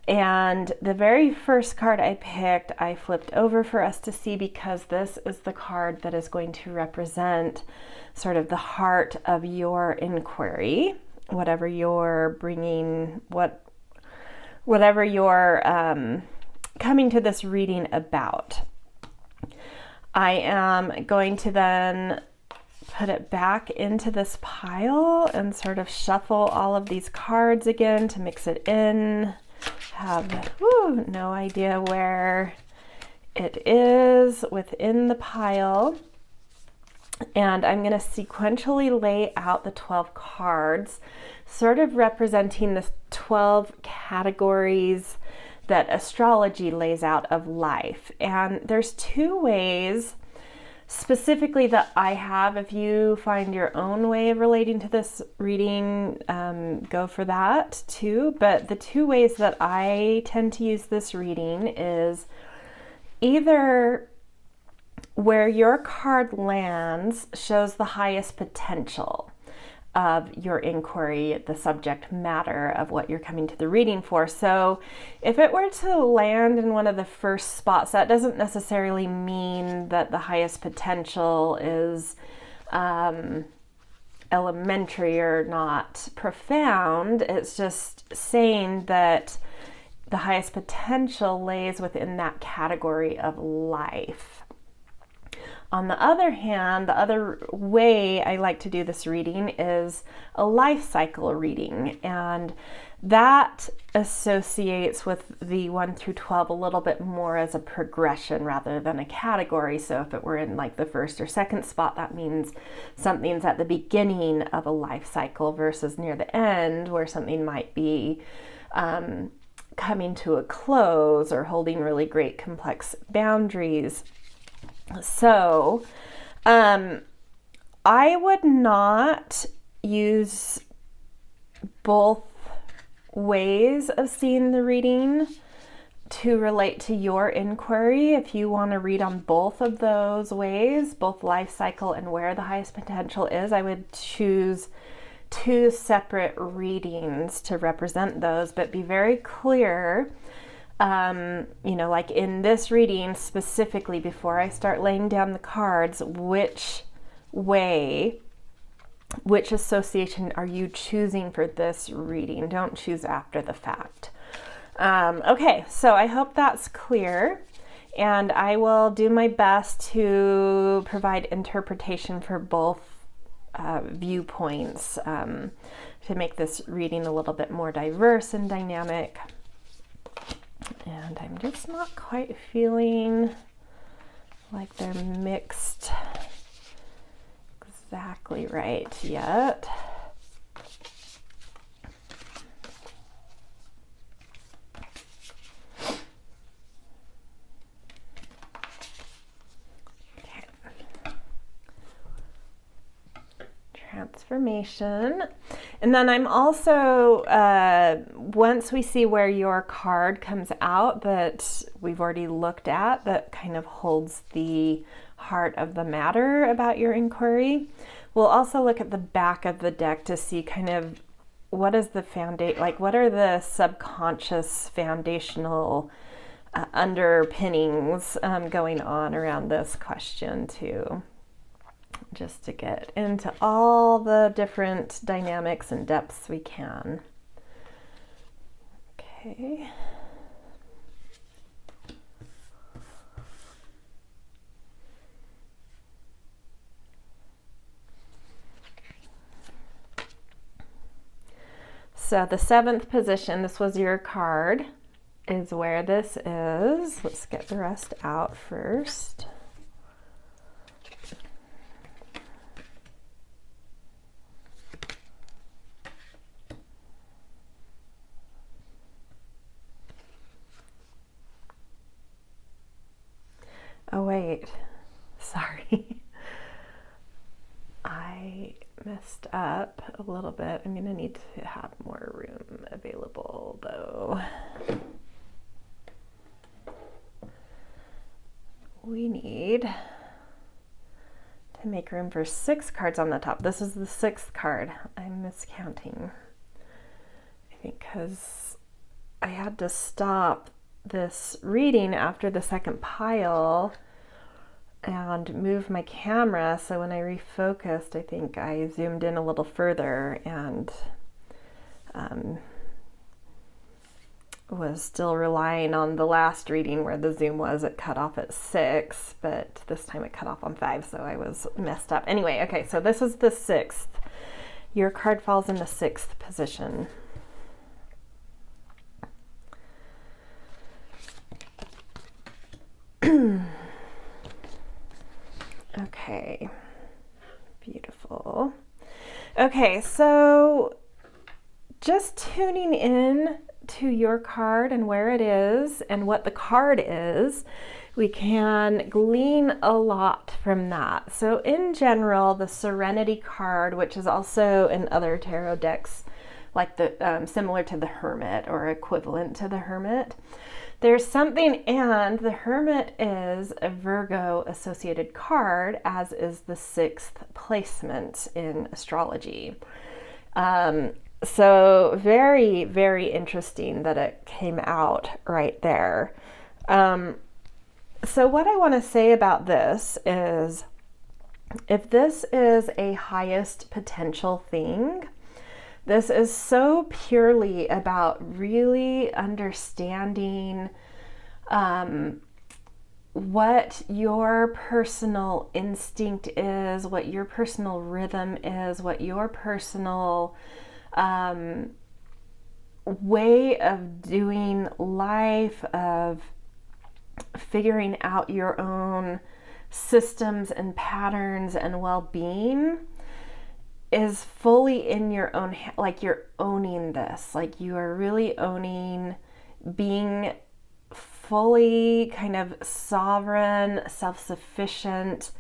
And the very first card I picked, I flipped over for us to see, because this is the card that is going to represent sort of the heart of your inquiry, whatever you're bringing, whatever you're coming to this reading about. I am going to then put it back into this pile and sort of shuffle all of these cards again to mix it in. Have no idea where it is within the pile. And I'm going to sequentially lay out the 12 cards, sort of representing the 12 categories that astrology lays out of life. And there's 2 ways specifically that I have. If you find your own way of relating to this reading, go for that too. But the 2 ways that I tend to use this reading is either where your card lands shows the highest potential of your inquiry, the subject matter of what you're coming to the reading for. So if it were to land in one of the first spots, that doesn't necessarily mean that the highest potential is elementary or not profound. It's just saying that the highest potential lays within that category of life. On the other hand, the other way I like to do this reading is a life cycle reading, and that associates with the 1 through 12 a little bit more as a progression rather than a category. So if it were in like the first or second spot, that means something's at the beginning of a life cycle versus near the end, where something might be coming to a close or holding really great complex boundaries. So, I would not use both ways of seeing the reading to relate to your inquiry. If you want to read on both of those ways, both life cycle and where the highest potential is, I would choose 2 separate readings to represent those, but be very clear you know, like in this reading specifically, before I start laying down the cards, which association are you choosing for this reading? Don't choose after the fact. Okay, so I hope that's clear, and I will do my best to provide interpretation for both viewpoints to make this reading a little bit more diverse and dynamic. And I'm just not quite feeling like they're mixed exactly right yet. Okay. Transformation. And then I'm also, once we see where your card comes out that we've already looked at, that kind of holds the heart of the matter about your inquiry, we'll also look at the back of the deck to see kind of what is the foundation, like what are the subconscious foundational underpinnings going on around this question too. Just to get into all the different dynamics and depths we can. Okay. So the 7th position, this was your card, is where this is. Let's get the rest out first. Oh wait, sorry. I messed up a little bit. I'm gonna need to have more room available though. We need to make room for 6 cards on the top. This is the 6th card. I'm miscounting. I think because I had to stop this reading after the 2nd pile and move my camera, so when I refocused, I think I zoomed in a little further and was still relying on the last reading where the zoom was, it cut off at 6, but this time it cut off on 5, so I was messed up. Anyway, okay, so this is the 6th. Your card falls in the 6th position. Okay, beautiful. Okay, so just tuning in to your card and where it is and what the card is, we can glean a lot from that. So in general, the Serenity card, which is also in other tarot decks, like the similar to the Hermit or equivalent to the Hermit, there's something, and the Hermit is a Virgo associated card, as is the 6th placement in astrology. So very, very interesting that it came out right there. So what I want to say about this is, if this is a highest potential thing, this is so purely about really understanding what your personal instinct is, what your personal rhythm is, what your personal way of doing life, of figuring out your own systems and patterns and well-being is fully in your own, like you're owning this, like you are really owning being fully kind of sovereign, self-sufficient,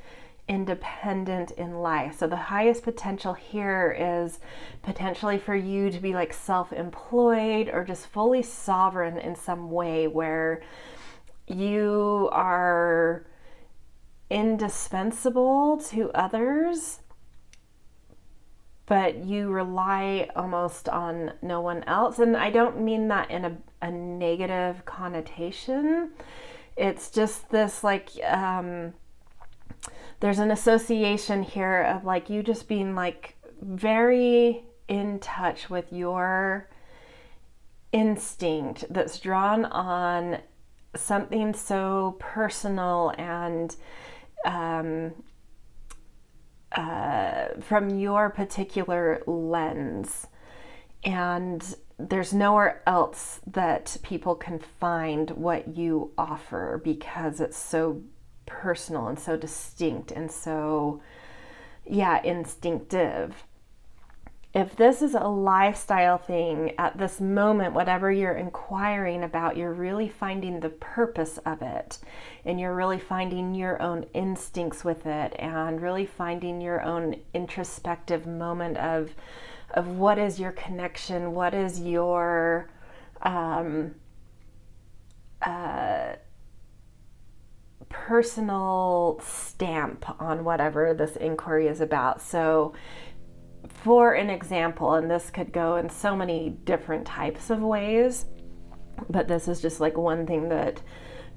independent in life. So the highest potential here is potentially for you to be like self-employed or just fully sovereign in some way where you are indispensable to others, but you rely almost on no one else. And I don't mean that in a negative connotation. It's just this like, there's an association here of like you just being like very in touch with your instinct that's drawn on something so personal and from your particular lens, and there's nowhere else that people can find what you offer because it's so personal and so distinct and so, instinctive. If this is a lifestyle thing at this moment, whatever you're inquiring about, you're really finding the purpose of it, and you're really finding your own instincts with it, and really finding your own introspective moment of what is your connection, what is your personal stamp on whatever this inquiry is about. So for an example, and this could go in so many different types of ways, but this is just like one thing that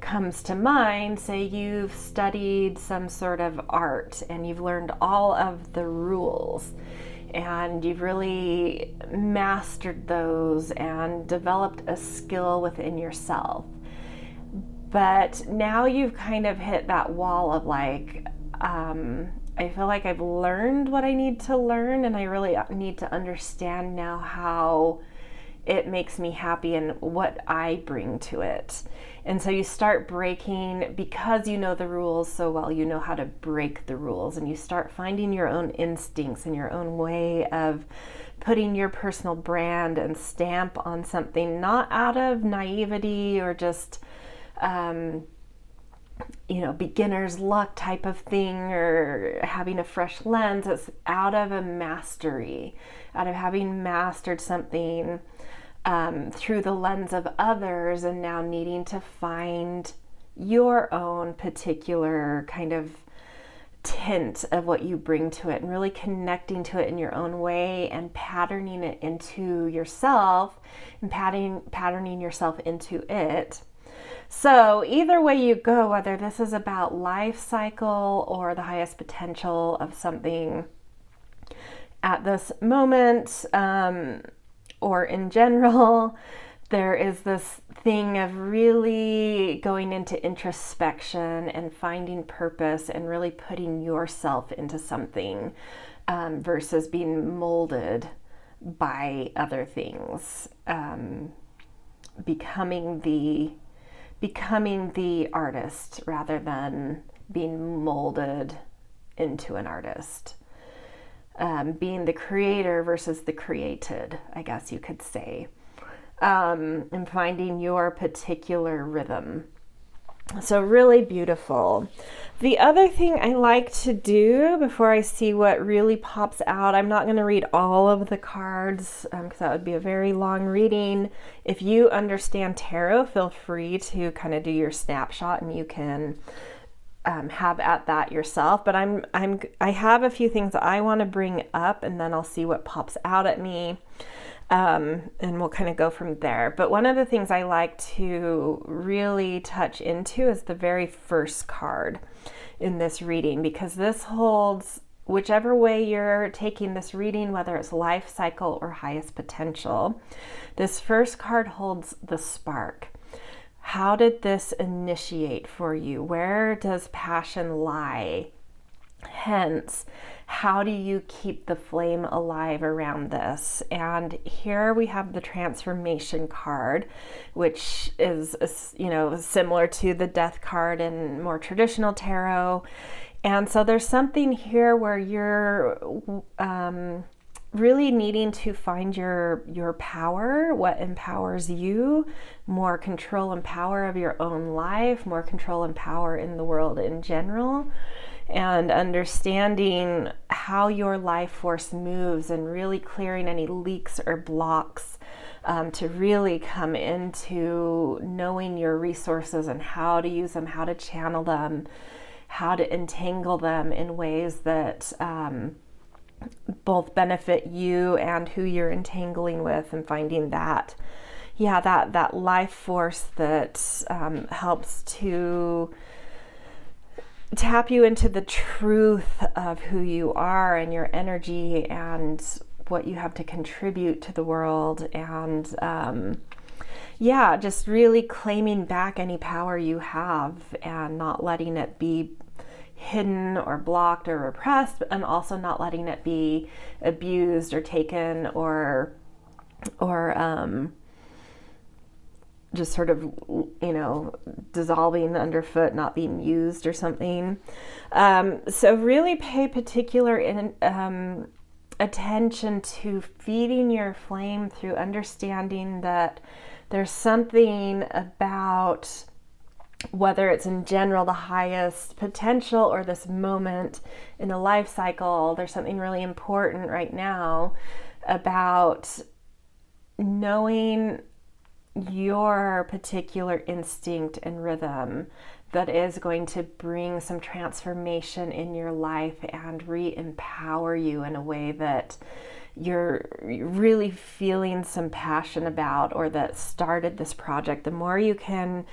comes to mind. Say you've studied some sort of art and you've learned all of the rules and you've really mastered those and developed a skill within yourself. But now you've kind of hit that wall of like, I feel like I've learned what I need to learn, and I really need to understand now how it makes me happy and what I bring to it. And so you start breaking, because you know the rules so well, you know how to break the rules, and you start finding your own instincts and your own way of putting your personal brand and stamp on something, not out of naivety or just beginner's luck type of thing or having a fresh lens. It's out of a mastery, out of having mastered something through the lens of others, and now needing to find your own particular kind of tint of what you bring to it, and really connecting to it in your own way and patterning it into yourself and patterning yourself into it. So either way you go, whether this is about life cycle or the highest potential of something at this moment, or in general, there is this thing of really going into introspection and finding purpose and really putting yourself into something, versus being molded by other things, becoming the artist rather than being molded into an artist. Being the creator versus the created, I guess you could say. And finding your particular rhythm. So really beautiful. The other thing I like to do before I see what really pops out, I'm not going to read all of the cards because that would be a very long reading. If you understand tarot, feel free to kind of do your snapshot and you can have at that yourself. But I have a few things that I want to bring up, and then I'll see what pops out at me. And we'll kind of go from there. But one of the things I like to really touch into is the very first card in this reading, because this holds, whichever way you're taking this reading, whether it's life cycle or highest potential, this first card holds the spark. How did this initiate for you? Where does passion lie? Hence, how do you keep the flame alive around this? And here we have the transformation card, which is, similar to the death card in more traditional tarot. And so there's something here where you're really needing to find your power, what empowers you, more control and power of your own life, more control and power in the world in general. And understanding how your life force moves and really clearing any leaks or blocks, to really come into knowing your resources and how to use them, how to channel them, how to entangle them in ways that both benefit you and who you're entangling with, and finding that, that life force that helps to tap you into the truth of who you are and your energy and what you have to contribute to the world. And just really claiming back any power you have and not letting it be hidden or blocked or repressed, and also not letting it be abused or taken or just sort of, dissolving underfoot, not being used or something. So really pay particular attention to feeding your flame through understanding that there's something about, whether it's in general the highest potential or this moment in the life cycle, there's something really important right now about knowing your particular instinct and rhythm that is going to bring some transformation in your life and re-empower you in a way that you're really feeling some passion about, or that started this project. The more you can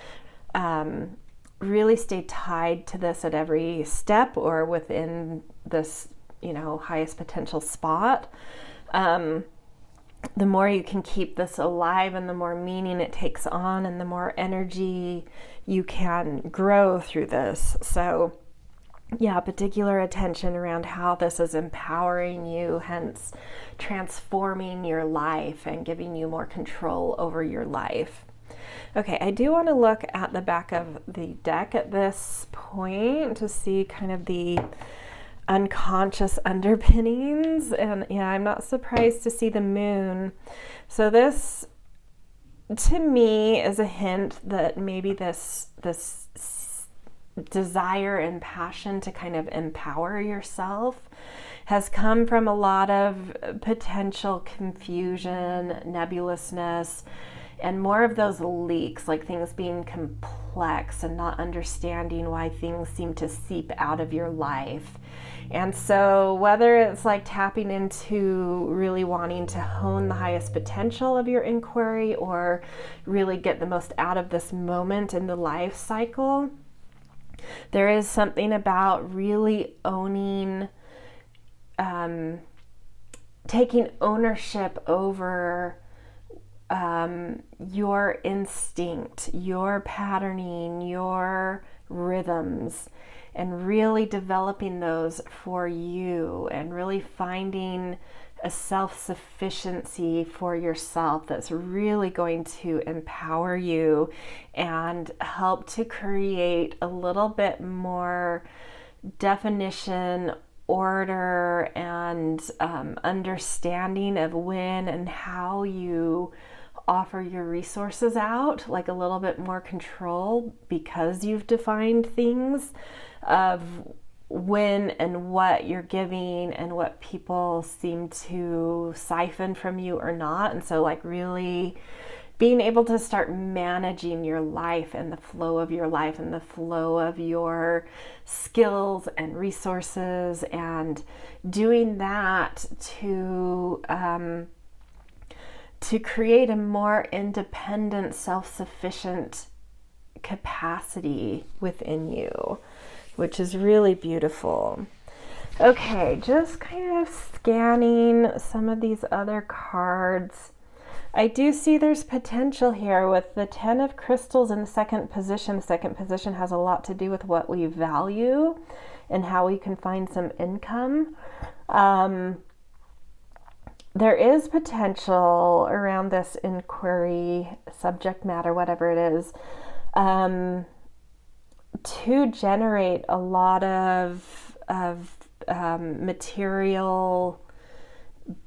really stay tied to this at every step or within this, highest potential spot, the more you can keep this alive, and the more meaning it takes on, and the more energy you can grow through this. So particular attention around how this is empowering you, hence transforming your life and giving you more control over your life. Okay, I do want to look at the back of the deck at this point to see kind of the unconscious underpinnings, and I'm not surprised to see the moon. So this to me is a hint that maybe this desire and passion to kind of empower yourself has come from a lot of potential confusion, nebulousness, and more of those leaks, like things being complex and not understanding why things seem to seep out of your life. And so whether it's like tapping into really wanting to hone the highest potential of your inquiry, or really get the most out of this moment in the life cycle, there is something about really owning, taking ownership over your instinct, your patterning, your rhythms, and really developing those for you, and really finding a self-sufficiency for yourself that's really going to empower you and help to create a little bit more definition, order, and understanding of when and how you offer your resources out, like a little bit more control, because you've defined things of when and what you're giving and what people seem to siphon from you or not. And so like really being able to start managing your life and the flow of your life and the flow of your skills and resources, and doing that to create a more independent, self-sufficient capacity within you, which is really beautiful. Okay, just kind of scanning some of these other cards. I do see there's potential here with the 10 of crystals in the second position. The second position has a lot to do with what we value and how we can find some income. There is potential around this inquiry, subject matter, whatever it is, to generate a lot of material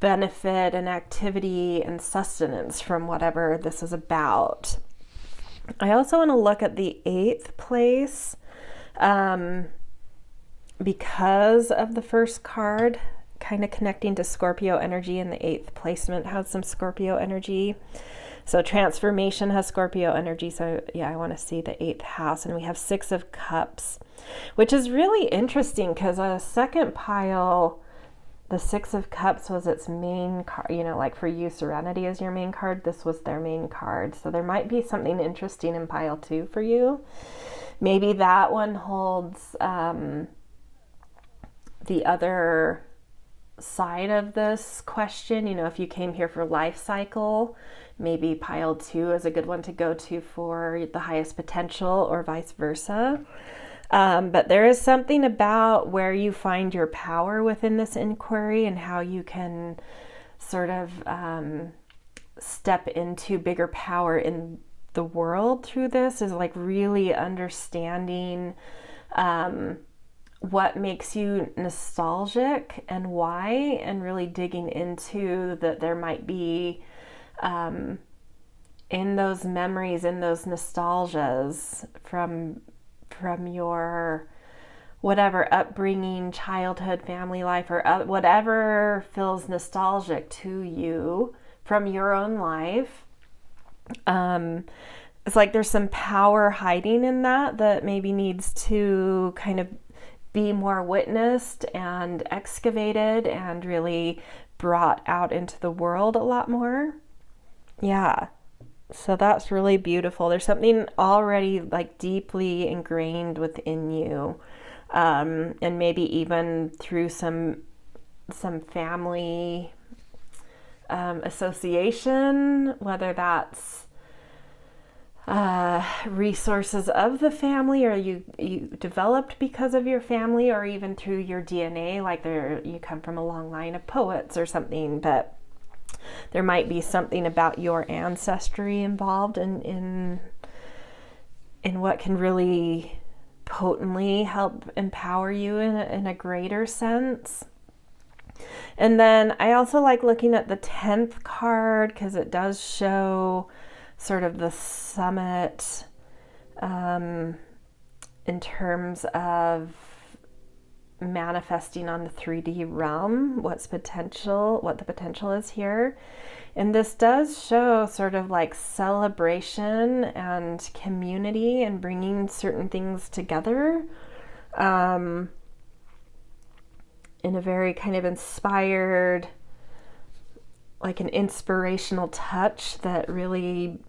benefit and activity and sustenance from whatever this is about. I also want to look at the 8th place because of the first card, kind of connecting to Scorpio energy, and the 8th placement has some Scorpio energy. So transformation has Scorpio energy. So yeah, I want to see the 8th house, and we have 6 of cups, which is really interesting because a second pile, the Six of Cups was its main card, you know, like for you, Serenity is your main card. This was their main card. So there might be something interesting in pile 2 for you. Maybe that one holds the other side of this question. You know, if you came here for Lifecycle, maybe pile 2 is a good one to go to for the highest potential, or vice versa. But there is something about where you find your power within this inquiry and how you can sort of step into bigger power in the world through this, is like really understanding what makes you nostalgic and why, and really digging into that there might be in those memories, in those nostalgias from your whatever upbringing, childhood, family life, or whatever feels nostalgic to you from your own life. It's like there's some power hiding in that maybe needs to kind of be more witnessed and excavated and really brought out into the world a lot more. Yeah. So that's really beautiful. There's something already like deeply ingrained within you. And maybe even through some family association, whether that's resources of the family, or you developed because of your family, or even through your DNA, like you come from a long line of poets or something. But there might be something about your ancestry involved in what can really potently help empower you in a greater sense. And then I also like looking at the 10th card, because it does show sort of the summit in terms of manifesting on the 3D realm, what the potential is here. And this does show sort of like celebration and community and bringing certain things together in a very kind of inspired, like an inspirational touch that really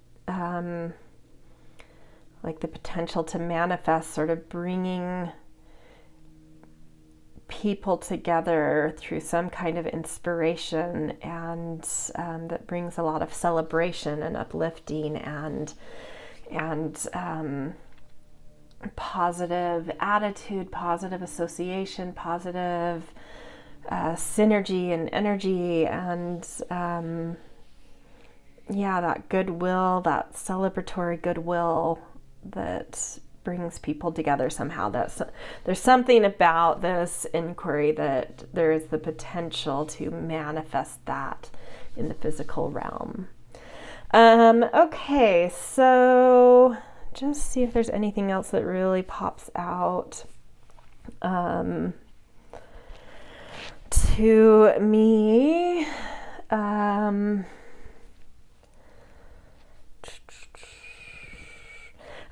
like the potential to manifest, sort of bringing people together through some kind of inspiration, and that brings a lot of celebration and uplifting and positive attitude, positive association, positive synergy and energy, and that goodwill, that celebratory goodwill that brings people together somehow. There's something about this inquiry that there is the potential to manifest that in the physical realm. Okay, so just see if there's anything else that really pops out to me.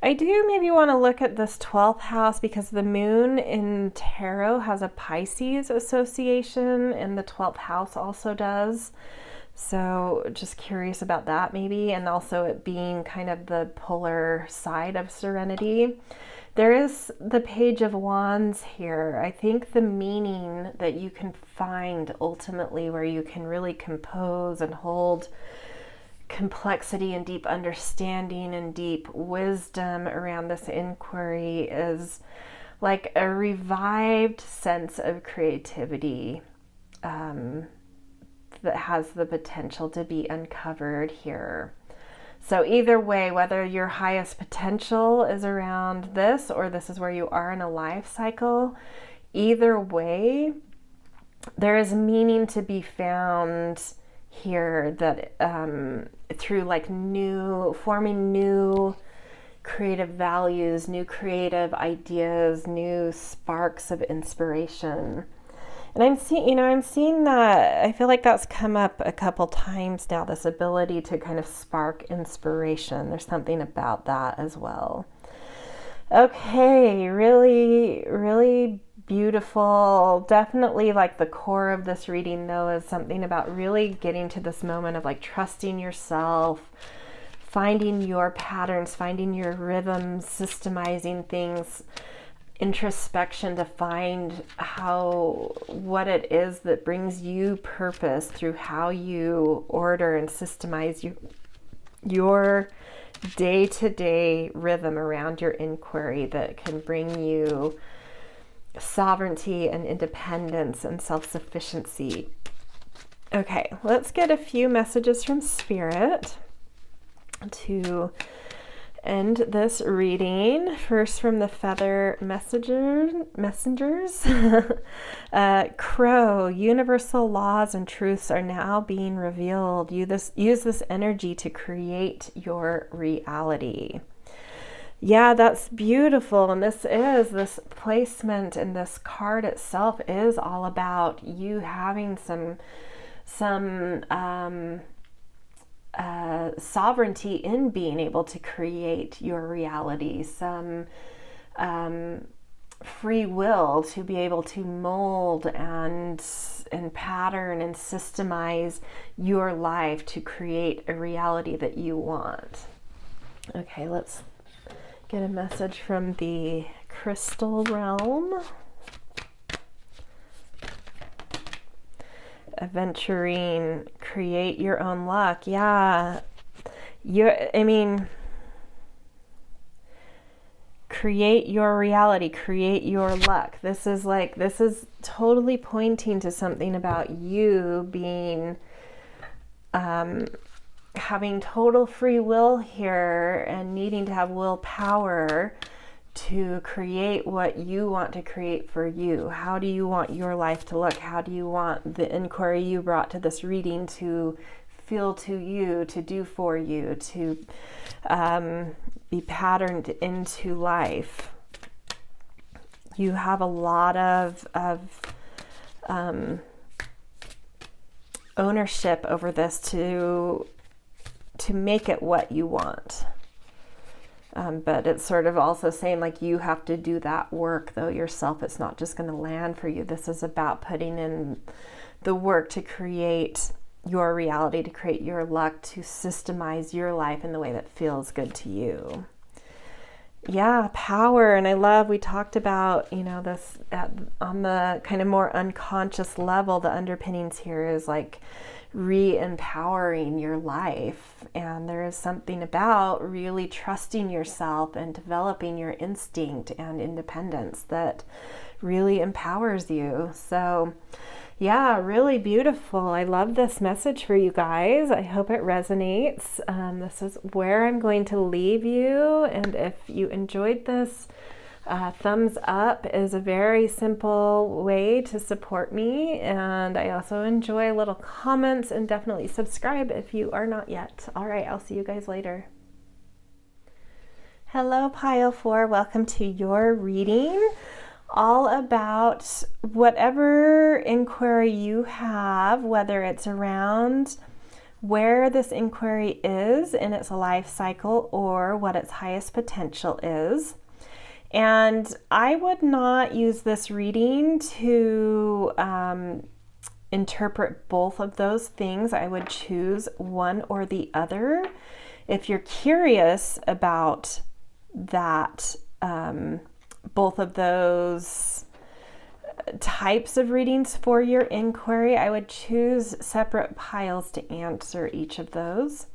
I do maybe want to look at this 12th house, because the moon in tarot has a Pisces association, and the 12th house also does. So just curious about that maybe, and also it being kind of the polar side of serenity. There is the Page of Wands here. I think the meaning that you can find ultimately, where you can really compose and hold complexity and deep understanding and deep wisdom around this inquiry, is like a revived sense of creativity that has the potential to be uncovered here. So either way, whether your highest potential is around this, or this is where you are in a life cycle, either way, there is meaning to be found here that through like forming new creative values, new creative ideas, new sparks of inspiration. And I'm seeing that, I feel like that's come up a couple times now, this ability to kind of spark inspiration. There's something about that as well. Okay, really, really beautiful. Definitely like the core of this reading though is something about really getting to this moment of like trusting yourself, finding your patterns, finding your rhythms, systemizing things, introspection to find what it is that brings you purpose through how you order and systemize your day-to-day rhythm around your inquiry that can bring you sovereignty and independence and self-sufficiency. Okay, let's get a few messages from Spirit to end this reading. First from the Feather Messengers. Crow, universal laws and truths are now being revealed. Use this energy to create your reality. Yeah, that's beautiful. And this placement and this card itself is all about you having some sovereignty in being able to create your reality, some free will to be able to mold and pattern and systemize your life to create a reality that you want. Okay, let's get a message from the crystal realm. Aventurine, create your own luck. Yeah. Create your reality, create your luck. This is totally pointing to something about you being, having total free will here and needing to have willpower to create what you want to create for you. How do you want your life to look? How do you want the inquiry you brought to this reading to feel to you, to do for you, to be patterned into life? You have a lot of ownership over this to make it what you want. But it's sort of also saying like you have to do that work though yourself. It's not just going to land for you. This is about putting in the work to create your reality, to create your luck, to systemize your life in the way that feels good to you. Yeah, power. And I love, we talked about, this on the kind of more unconscious level, the underpinnings here is like re-empowering your life. And there is something about really trusting yourself and developing your instinct and independence that really empowers you. So yeah, really beautiful. I love this message for you guys. I hope it resonates. This is where I'm going to leave you. And if you enjoyed this, thumbs up is a very simple way to support me. And I also enjoy little comments, and definitely subscribe if you are not yet. All right, I'll see you guys later. Hello, Pile 4. Welcome to your reading. All about whatever inquiry you have, whether it's around where this inquiry is in its life cycle or what its highest potential is. And I would not use this reading to interpret both of those things. I would choose one or the other. If you're curious about that, both of those types of readings for your inquiry, I would choose separate piles to answer each of those.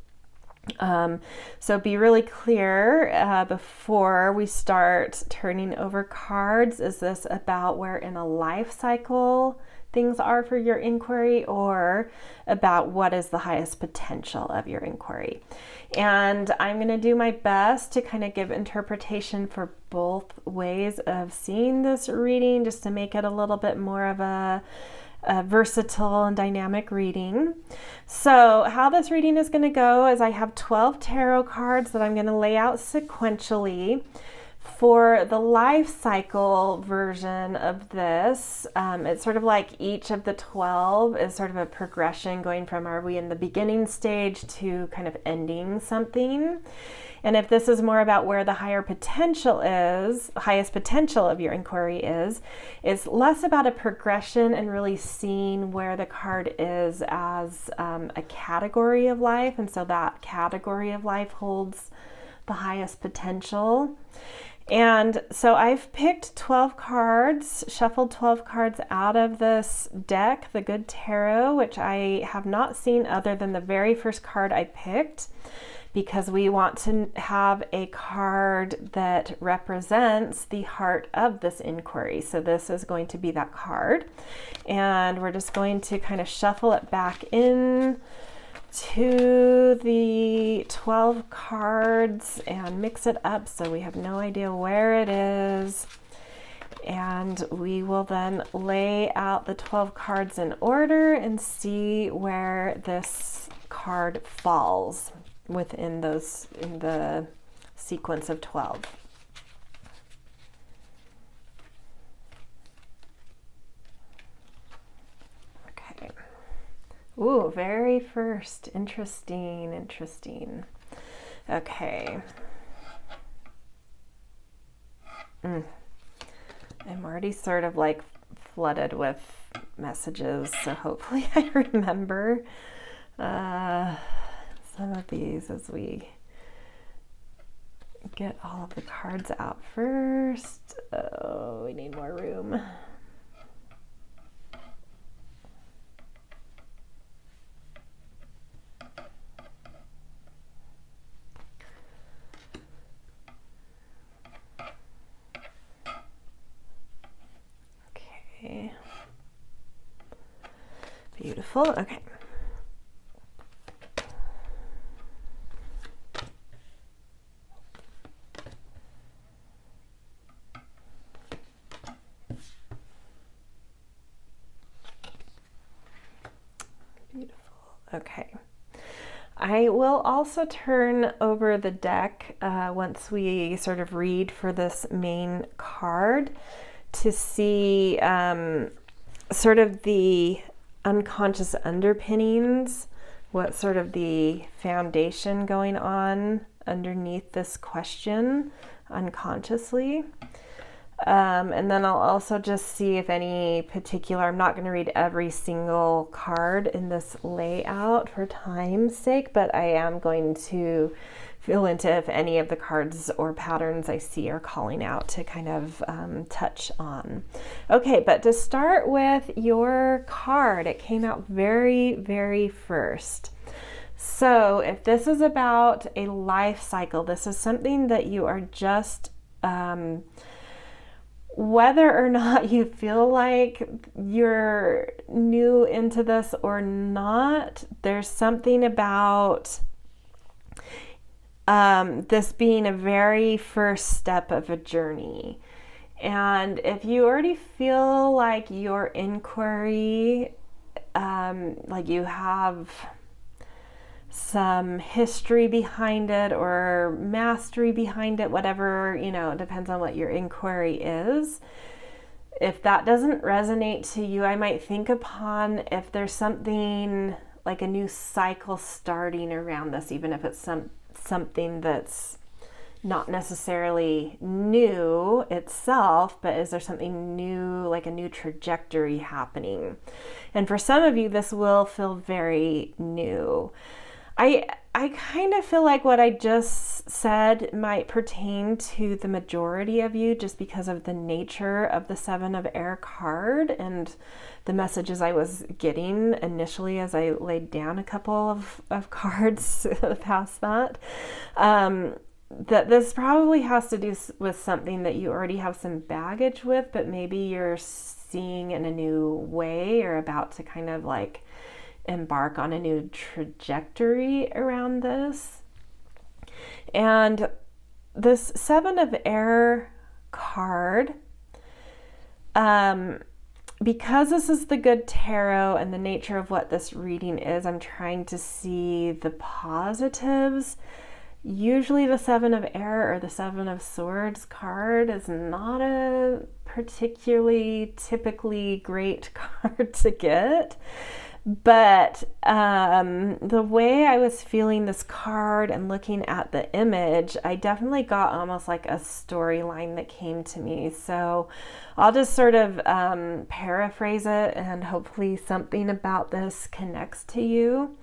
So be really clear before we start turning over cards. Is this about where in a life cycle things are for your inquiry, or about what is the highest potential of your inquiry? And I'm going to do my best to kind of give interpretation for both ways of seeing this reading, just to make it a little bit more of a versatile and dynamic reading. So how this reading is going to go is I have 12 tarot cards that I'm going to lay out sequentially. For the life cycle version of this, it's sort of like each of the 12 is sort of a progression going from, are we in the beginning stage to kind of ending something? And if this is more about where the highest potential of your inquiry is, it's less about a progression and really seeing where the card is as a category of life. And so that category of life holds the highest potential. And so I've picked 12 cards, shuffled 12 cards out of this deck, the Good Tarot, which I have not seen other than the very first card I picked, because we want to have a card that represents the heart of this inquiry. So this is going to be that card. And we're just going to kind of shuffle it back in to the 12 cards and mix it up so we have no idea where it is. And we will then lay out the 12 cards in order and see where this card falls within those, in the sequence of 12. Okay. Ooh, very first. Interesting. Okay. I'm already sort of like flooded with messages, so hopefully I remember some of these as we get all of the cards out first. Oh, we need more room. Okay. Beautiful. Okay. Okay, I will also turn over the deck once we sort of read for this main card to see sort of the unconscious underpinnings, what sort of the foundation going on underneath this question unconsciously. And then I'll also just see if any particular, I'm not going to read every single card in this layout for time's sake, but I am going to feel into if any of the cards or patterns I see are calling out to kind of touch on. Okay, but to start with your card, it came out very, very first. So if this is about a life cycle, this is something that you are just whether or not you feel like you're new into this or not, there's something about this being a very first step of a journey. And if you already feel like your inquiry, like you have some history behind it or mastery behind it, whatever, it depends on what your inquiry is. If that doesn't resonate to you, I might think upon if there's something like a new cycle starting around this, even if it's something that's not necessarily new itself, but is there something new, like a new trajectory happening? And for some of you, this will feel very new. I kind of feel like what I just said might pertain to the majority of you just because of the nature of the Seven of Air card and the messages I was getting initially as I laid down a couple of cards past that. That this probably has to do with something that you already have some baggage with, but maybe you're seeing in a new way or about to kind of like embark on a new trajectory around this. And this Seven of Air card, because this is the Good Tarot and the nature of what this reading is, I'm trying to see the positives Usually the Seven of Air or the Seven of Swords card is not a particularly typically great card to get. But the way I was feeling this card and looking at the image, I definitely got almost like a storyline that came to me. So I'll just sort of paraphrase it, and hopefully something about this connects to you.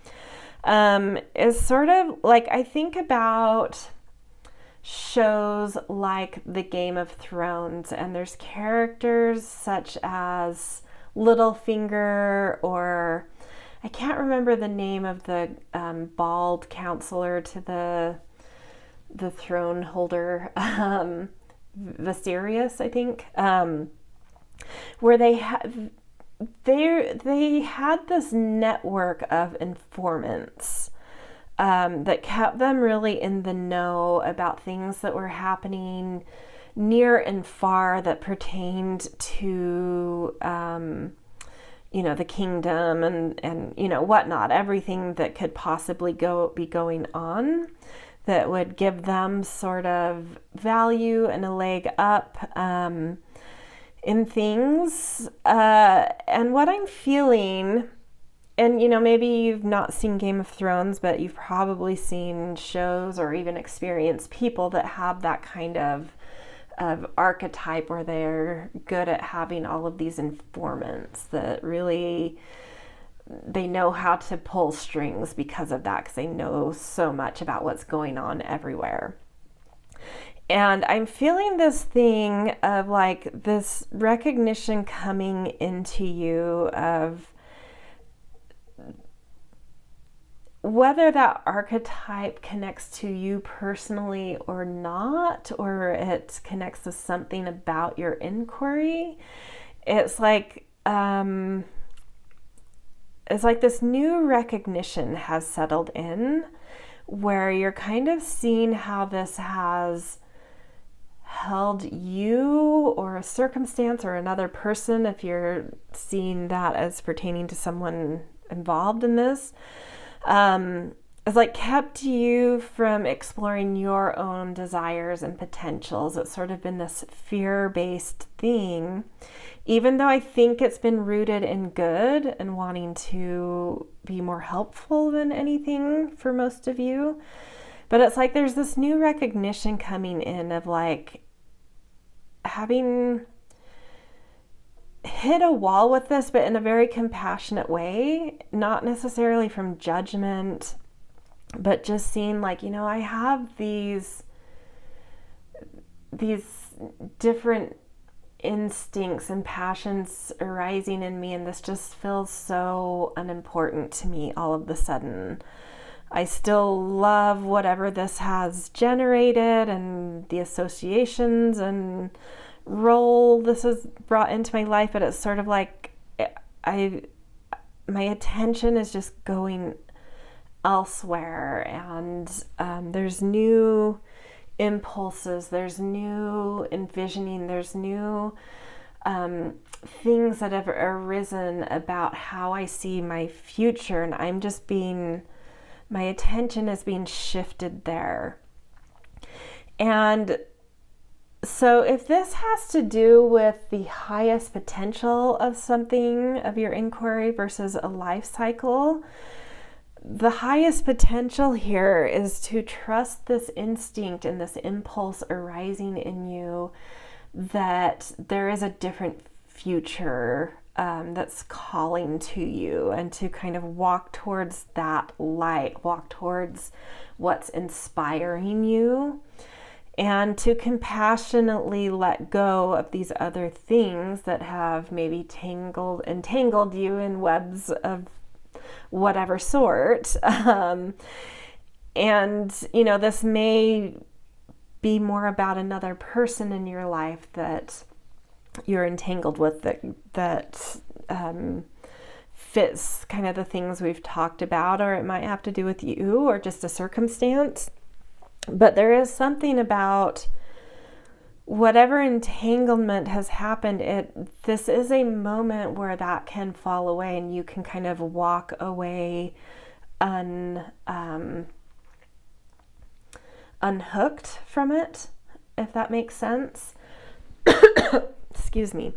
Is sort of like, I think about shows like the Game of Thrones, and there's characters such as Littlefinger, or I can't remember the name of the bald counselor to the throne holder, Viserys, I think, where they had this network of informants that kept them really in the know about things that were happening near and far that pertained to the kingdom and whatnot, everything that could possibly be going on that would give them sort of value and a leg up in things. And what I'm feeling, and maybe you've not seen Game of Thrones, but you've probably seen shows or even experienced people that have that kind of archetype where they're good at having all of these informants that really, they know how to pull strings because of that, because they know so much about what's going on everywhere. And I'm feeling this thing of like this recognition coming into you of whether that archetype connects to you personally or not, or it connects to something about your inquiry. It's like this new recognition has settled in, where you're kind of seeing how this has held you or a circumstance or another person, if you're seeing that as pertaining to someone involved in this. It's like kept you from exploring your own desires and potentials. It's sort of been this fear-based thing, even though I think it's been rooted in good and wanting to be more helpful than anything for most of you. But it's like there's this new recognition coming in of like having hit a wall with this, but in a very compassionate way, not necessarily from judgment, but just seeing like, I have these different instincts and passions arising in me, and this just feels so unimportant to me all of a sudden. I still love whatever this has generated and the associations and role this has brought into my life, but it's sort of like my attention is just going elsewhere, and there's new impulses, there's new envisioning, there's new things that have arisen about how I see my future, and my attention is being shifted there. And so if this has to do with the highest potential of something, of your inquiry versus a life cycle, the highest potential here is to trust this instinct and this impulse arising in you that there is a different future that's calling to you, and to kind of walk towards that light, walk towards what's inspiring you, and to compassionately let go of these other things that have maybe entangled you in webs of whatever sort. And, this may be more about another person in your life that you're entangled with, that fits kind of the things we've talked about, or it might have to do with you or just a circumstance. But there is something about whatever entanglement has happened, this is a moment where that can fall away, and you can kind of walk away unhooked from it, if that makes sense. Excuse me.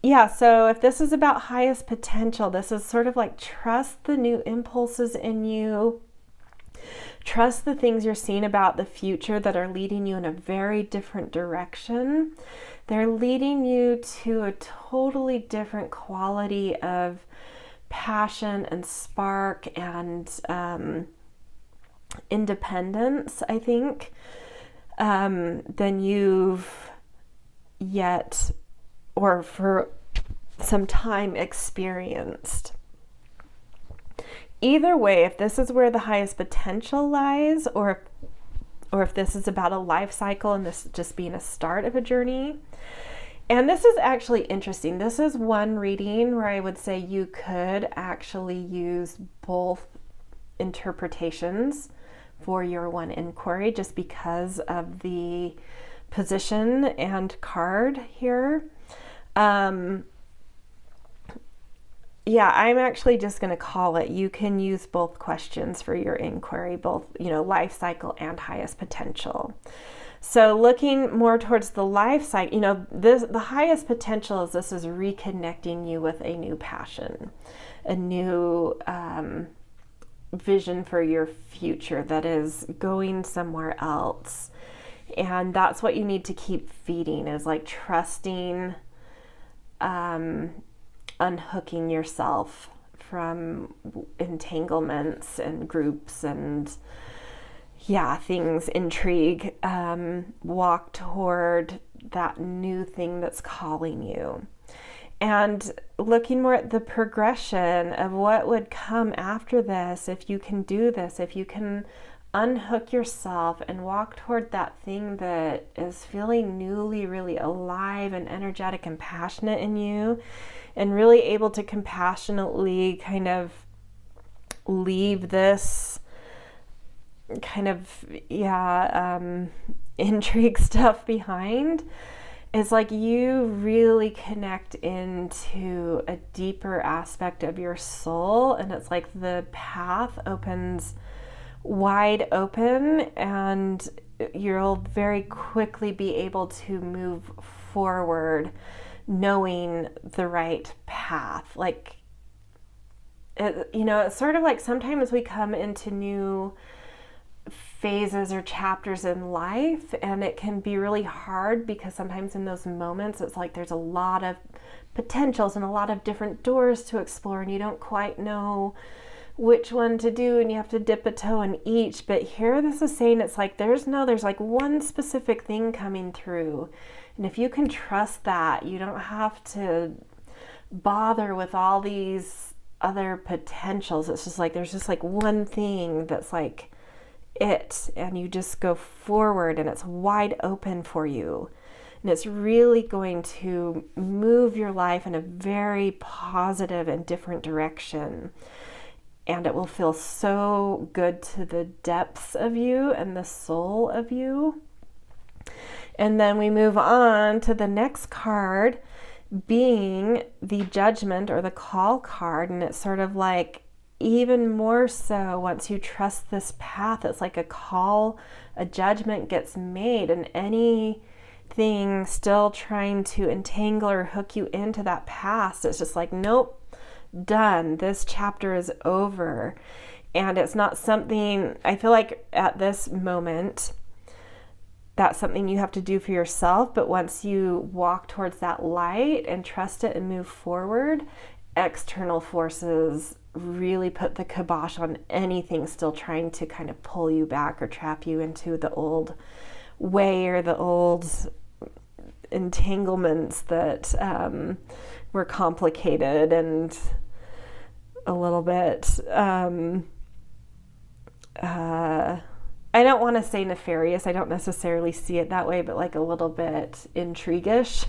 Yeah, so if this is about highest potential, this is sort of like trust the new impulses in you. Trust the things you're seeing about the future that are leading you in a very different direction. They're leading you to a totally different quality of passion and spark and independence, I think, than you've yet or for some time experienced. Either way, if this is where the highest potential lies, or if this is about a life cycle and this just being a start of a journey. And this is actually interesting. This is one reading where I would say you could actually use both interpretations for your one inquiry, just because of the position and card here. Yeah, I'm actually just going to call it. You can use both questions for your inquiry, both, life cycle and highest potential. So looking more towards the life cycle, the highest potential is this is reconnecting you with a new passion, a new vision for your future that is going somewhere else. And that's what you need to keep feeding, is like trusting, unhooking yourself from entanglements and groups and things, intrigue. Walk toward that new thing that's calling you. And looking more at the progression of what would come after this, if you can do this, if you can unhook yourself and walk toward that thing that is feeling newly really alive and energetic and passionate in you, and really able to compassionately kind of leave this kind of intrigue stuff behind, is like you really connect into a deeper aspect of your soul, and it's like the path opens wide open and you'll very quickly be able to move forward knowing the right path. Like, it's sort of like sometimes we come into new phases or chapters in life, and it can be really hard because sometimes in those moments it's like there's a lot of potentials and a lot of different doors to explore, and you don't quite know which one to do, and you have to dip a toe in each. But here this is saying it's like there's like one specific thing coming through, and if you can trust that, you don't have to bother with all these other potentials. It's just like there's just like one thing that's like it, and you just go forward, and it's wide open for you, and it's really going to move your life in a very positive and different direction. And it will feel so good to the depths of you and the soul of you. And then we move on to the next card, being the Judgment or the Call card. And it's sort of like even more so once you trust this path, it's like a call, a judgment gets made, and anything still trying to entangle or hook you into that past, it's just like, nope. Done. This chapter is over. And it's not something, I feel like at this moment, that's something you have to do for yourself. But once you walk towards that light and trust it and move forward, external forces really put the kibosh on anything still trying to kind of pull you back or trap you into the old way or the old entanglements that were complicated and a little bit I don't want to say nefarious. I don't necessarily see it that way, but like a little bit intrigue-ish.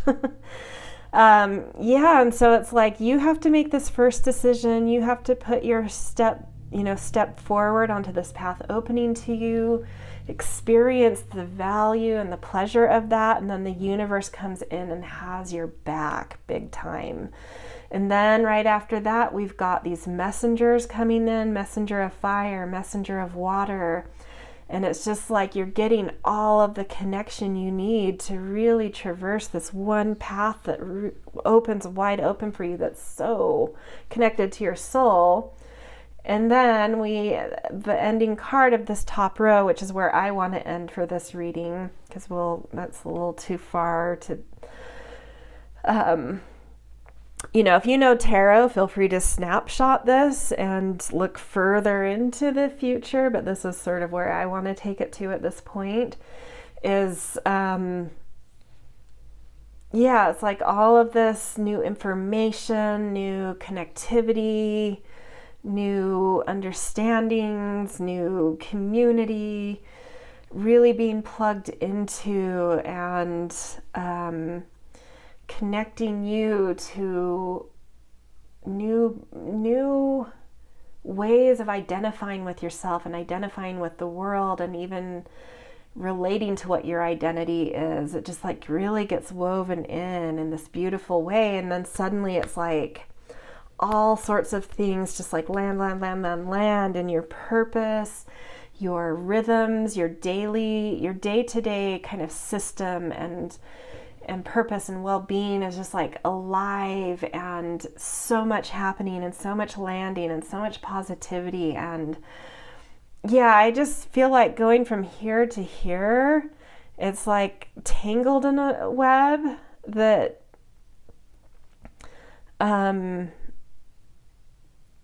And so it's like you have to make this first decision. You have to put your step forward onto this path opening to you, experience the value and the pleasure of that, and then the universe comes in and has your back big time. And then right after that, we've got these messengers coming in, messenger of fire, messenger of water, And it's just like you're getting all of the connection you need to really traverse this one path that opens wide open for you, that's so connected to your soul. And then the ending card of this top row, which is where I want to end for this reading, because that's a little too far to, if you know tarot, feel free to snapshot this and look further into the future, but this is sort of where I want to take it to at this point, is, it's like all of this new information, new connectivity, new understandings, new community, really being plugged into and connecting you to new ways of identifying with yourself and identifying with the world, and even relating to what your identity is. It just like really gets woven in this beautiful way. And then suddenly it's like all sorts of things just like land, and your purpose, your rhythms, your day-to-day kind of system and purpose and well-being is just like alive, and so much happening and so much landing and so much positivity. And I just feel like going from here to here, it's like tangled in a web that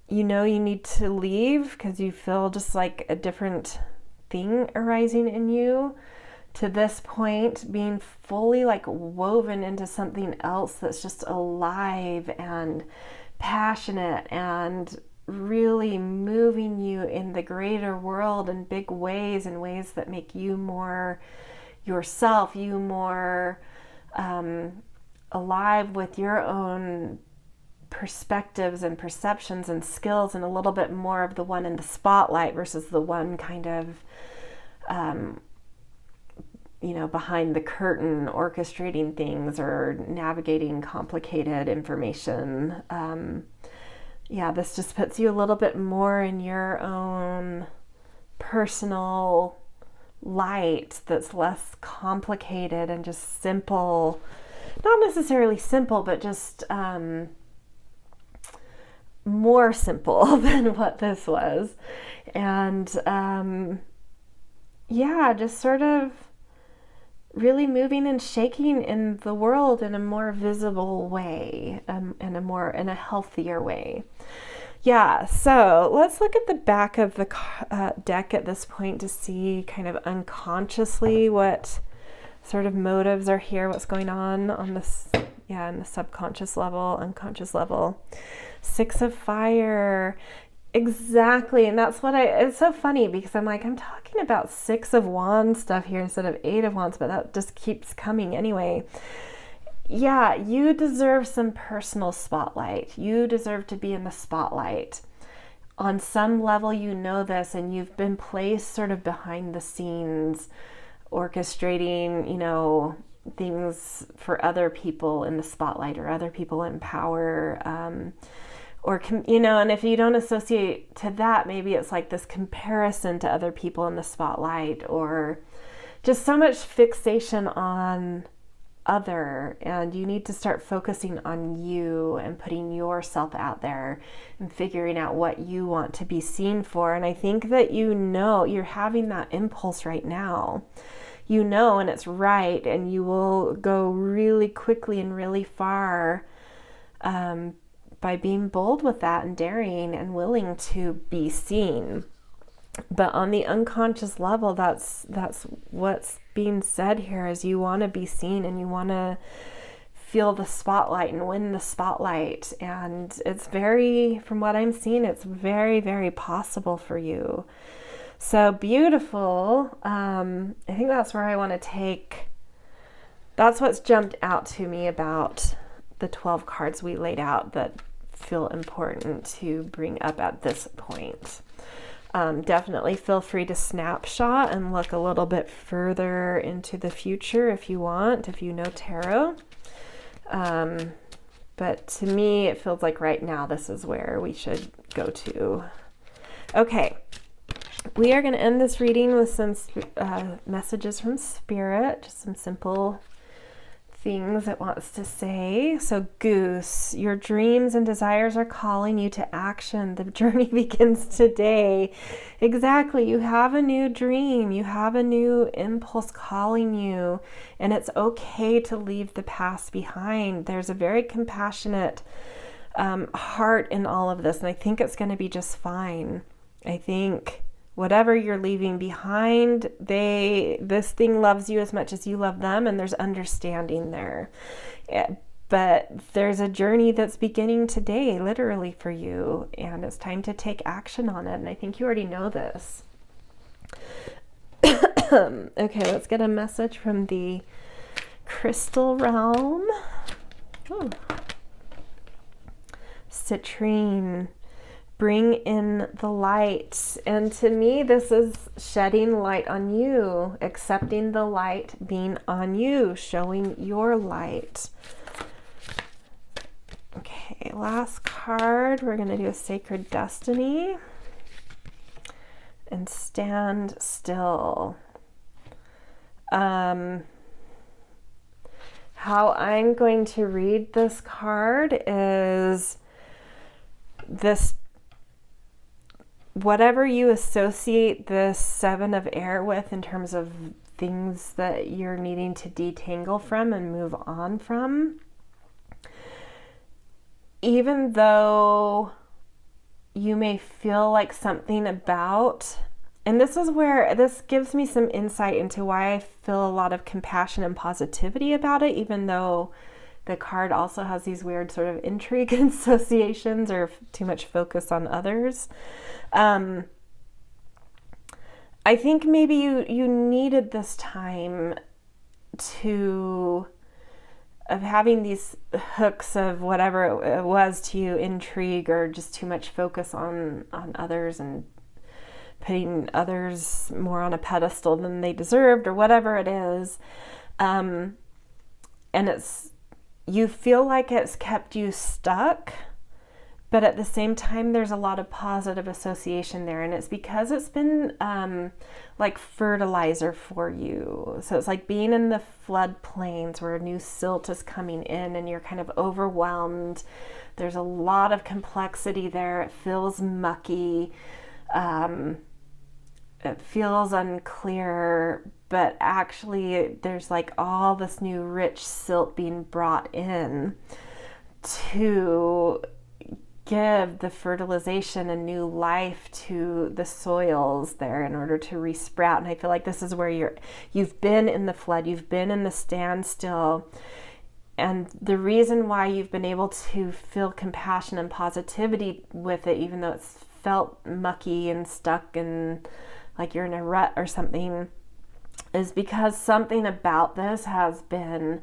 you need to leave because you feel just like a different thing arising in you, to this point being fully like woven into something else that's just alive and passionate and really moving you in the greater world in big ways, in ways that make you more yourself, you more alive with your own perspectives and perceptions and skills, and a little bit more of the one in the spotlight versus the one kind of behind the curtain orchestrating things or navigating complicated information. This just puts you a little bit more in your own personal light that's less complicated and just simple. Not necessarily simple, but just more simple than what this was. And just sort of really moving and shaking in the world in a more visible way, in a healthier way. So let's look at the back of the deck at this point to see kind of unconsciously what sort of motives are here, what's going on this, in the subconscious level, unconscious level. 6 of Fire. Exactly. And that's it's so funny because I'm talking about 6 of Wands stuff here instead of 8 of Wands, but that just keeps coming anyway. You deserve some personal spotlight. You deserve to be in the spotlight. On some level, you know this, and you've been placed sort of behind the scenes, orchestrating, things for other people in the spotlight or other people in power. And if you don't associate to that, maybe it's like this comparison to other people in the spotlight, or just so much fixation on other, and you need to start focusing on you and putting yourself out there and figuring out what you want to be seen for. And I think that you're having that impulse right now, and it's right, and you will go really quickly and really far by being bold with that and daring and willing to be seen. But on the unconscious level, that's what's being said here, is you want to be seen and you want to feel the spotlight and win the spotlight. And it's from what I'm seeing, it's very, very possible for you. So beautiful. I think that's where I want to take, that's what's jumped out to me about the 12 cards we laid out that feel important to bring up at this point. Definitely feel free to snapshot and look a little bit further into the future if you want, if you know tarot. But to me, it feels like right now this is where we should go to. Okay, We are going to end this reading with some messages from Spirit, just some simple things it wants to say. So Goose, your dreams and desires are calling you to action. The journey begins today. Exactly. You have a new dream. You have a new impulse calling you, and it's okay to leave the past behind. There's a very compassionate heart in all of this, and I think it's going to be just fine. I think whatever you're leaving behind, this thing loves you as much as you love them, and there's understanding there. But there's a journey that's beginning today, literally, for you, and it's time to take action on it, and I think you already know this. Okay, let's get a message from the crystal realm. Oh. Citrine. Bring in the light. And to me, this is shedding light on you, accepting the light being on you, showing your light. Okay, last card. We're going to do a Sacred Destiny and Stand Still. How I'm going to read this card is this. Whatever you associate the Seven of Air with in terms of things that you're needing to detangle from and move on from, even though you may feel like something about, and this is where this gives me some insight into why I feel a lot of compassion and positivity about it, even though the card also has these weird sort of intrigue associations or too much focus on others. I think maybe you needed this time of having these hooks of whatever it was to you, intrigue or just too much focus on others and putting others more on a pedestal than they deserved or whatever it is. And you feel like it's kept you stuck, but at the same time, there's a lot of positive association there. And it's because it's been like fertilizer for you. So it's like being in the floodplains where a new silt is coming in and you're kind of overwhelmed. There's a lot of complexity there. It feels mucky. It feels unclear, but actually there's like all this new rich silt being brought in to give the fertilization and new life to the soils there in order to resprout. And I feel like this is where you've been in the flood, you've been in the standstill. And the reason why you've been able to feel compassion and positivity with it, even though it's felt mucky and stuck and like you're in a rut or something, is because something about this has been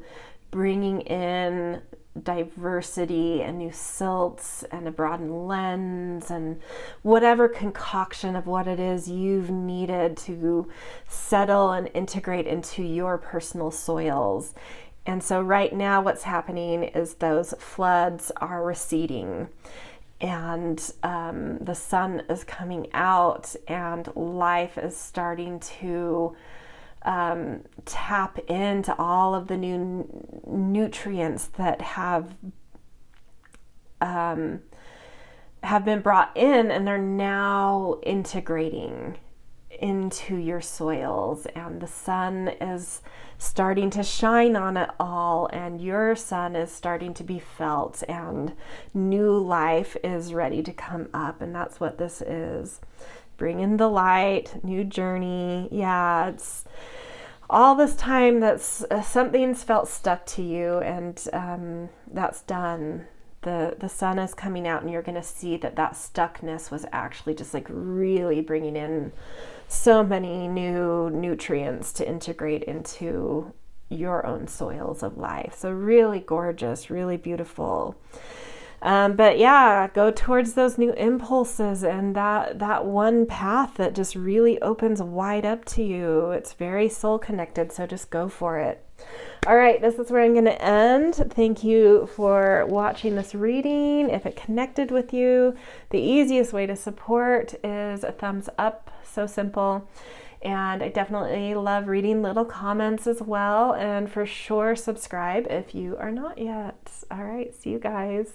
bringing in diversity and new silts and a broadened lens and whatever concoction of what it is you've needed to settle and integrate into your personal soils. And so right now what's happening is those floods are receding and the sun is coming out and life is starting to tap into all of the new nutrients that have been brought in, and they're now integrating into your soils, and the sun is starting to shine on it all, and your sun is starting to be felt, and new life is ready to come up. And that's what this is. Bring in the light, new journey. Yeah, it's all this time that's something's felt stuck to you, and that's done. The sun is coming out, and you're going to see that stuckness was actually just like really bringing in so many new nutrients to integrate into your own soils of life. So really gorgeous, really beautiful. But yeah, go towards those new impulses and that one path that just really opens wide up to you. It's very soul connected, so just go for it. All right, this is where I'm going to end. Thank you for watching this reading. If it connected with you, the easiest way to support is a thumbs up. So simple. And I definitely love reading little comments as well. And for sure, subscribe if you are not yet. All right, see you guys.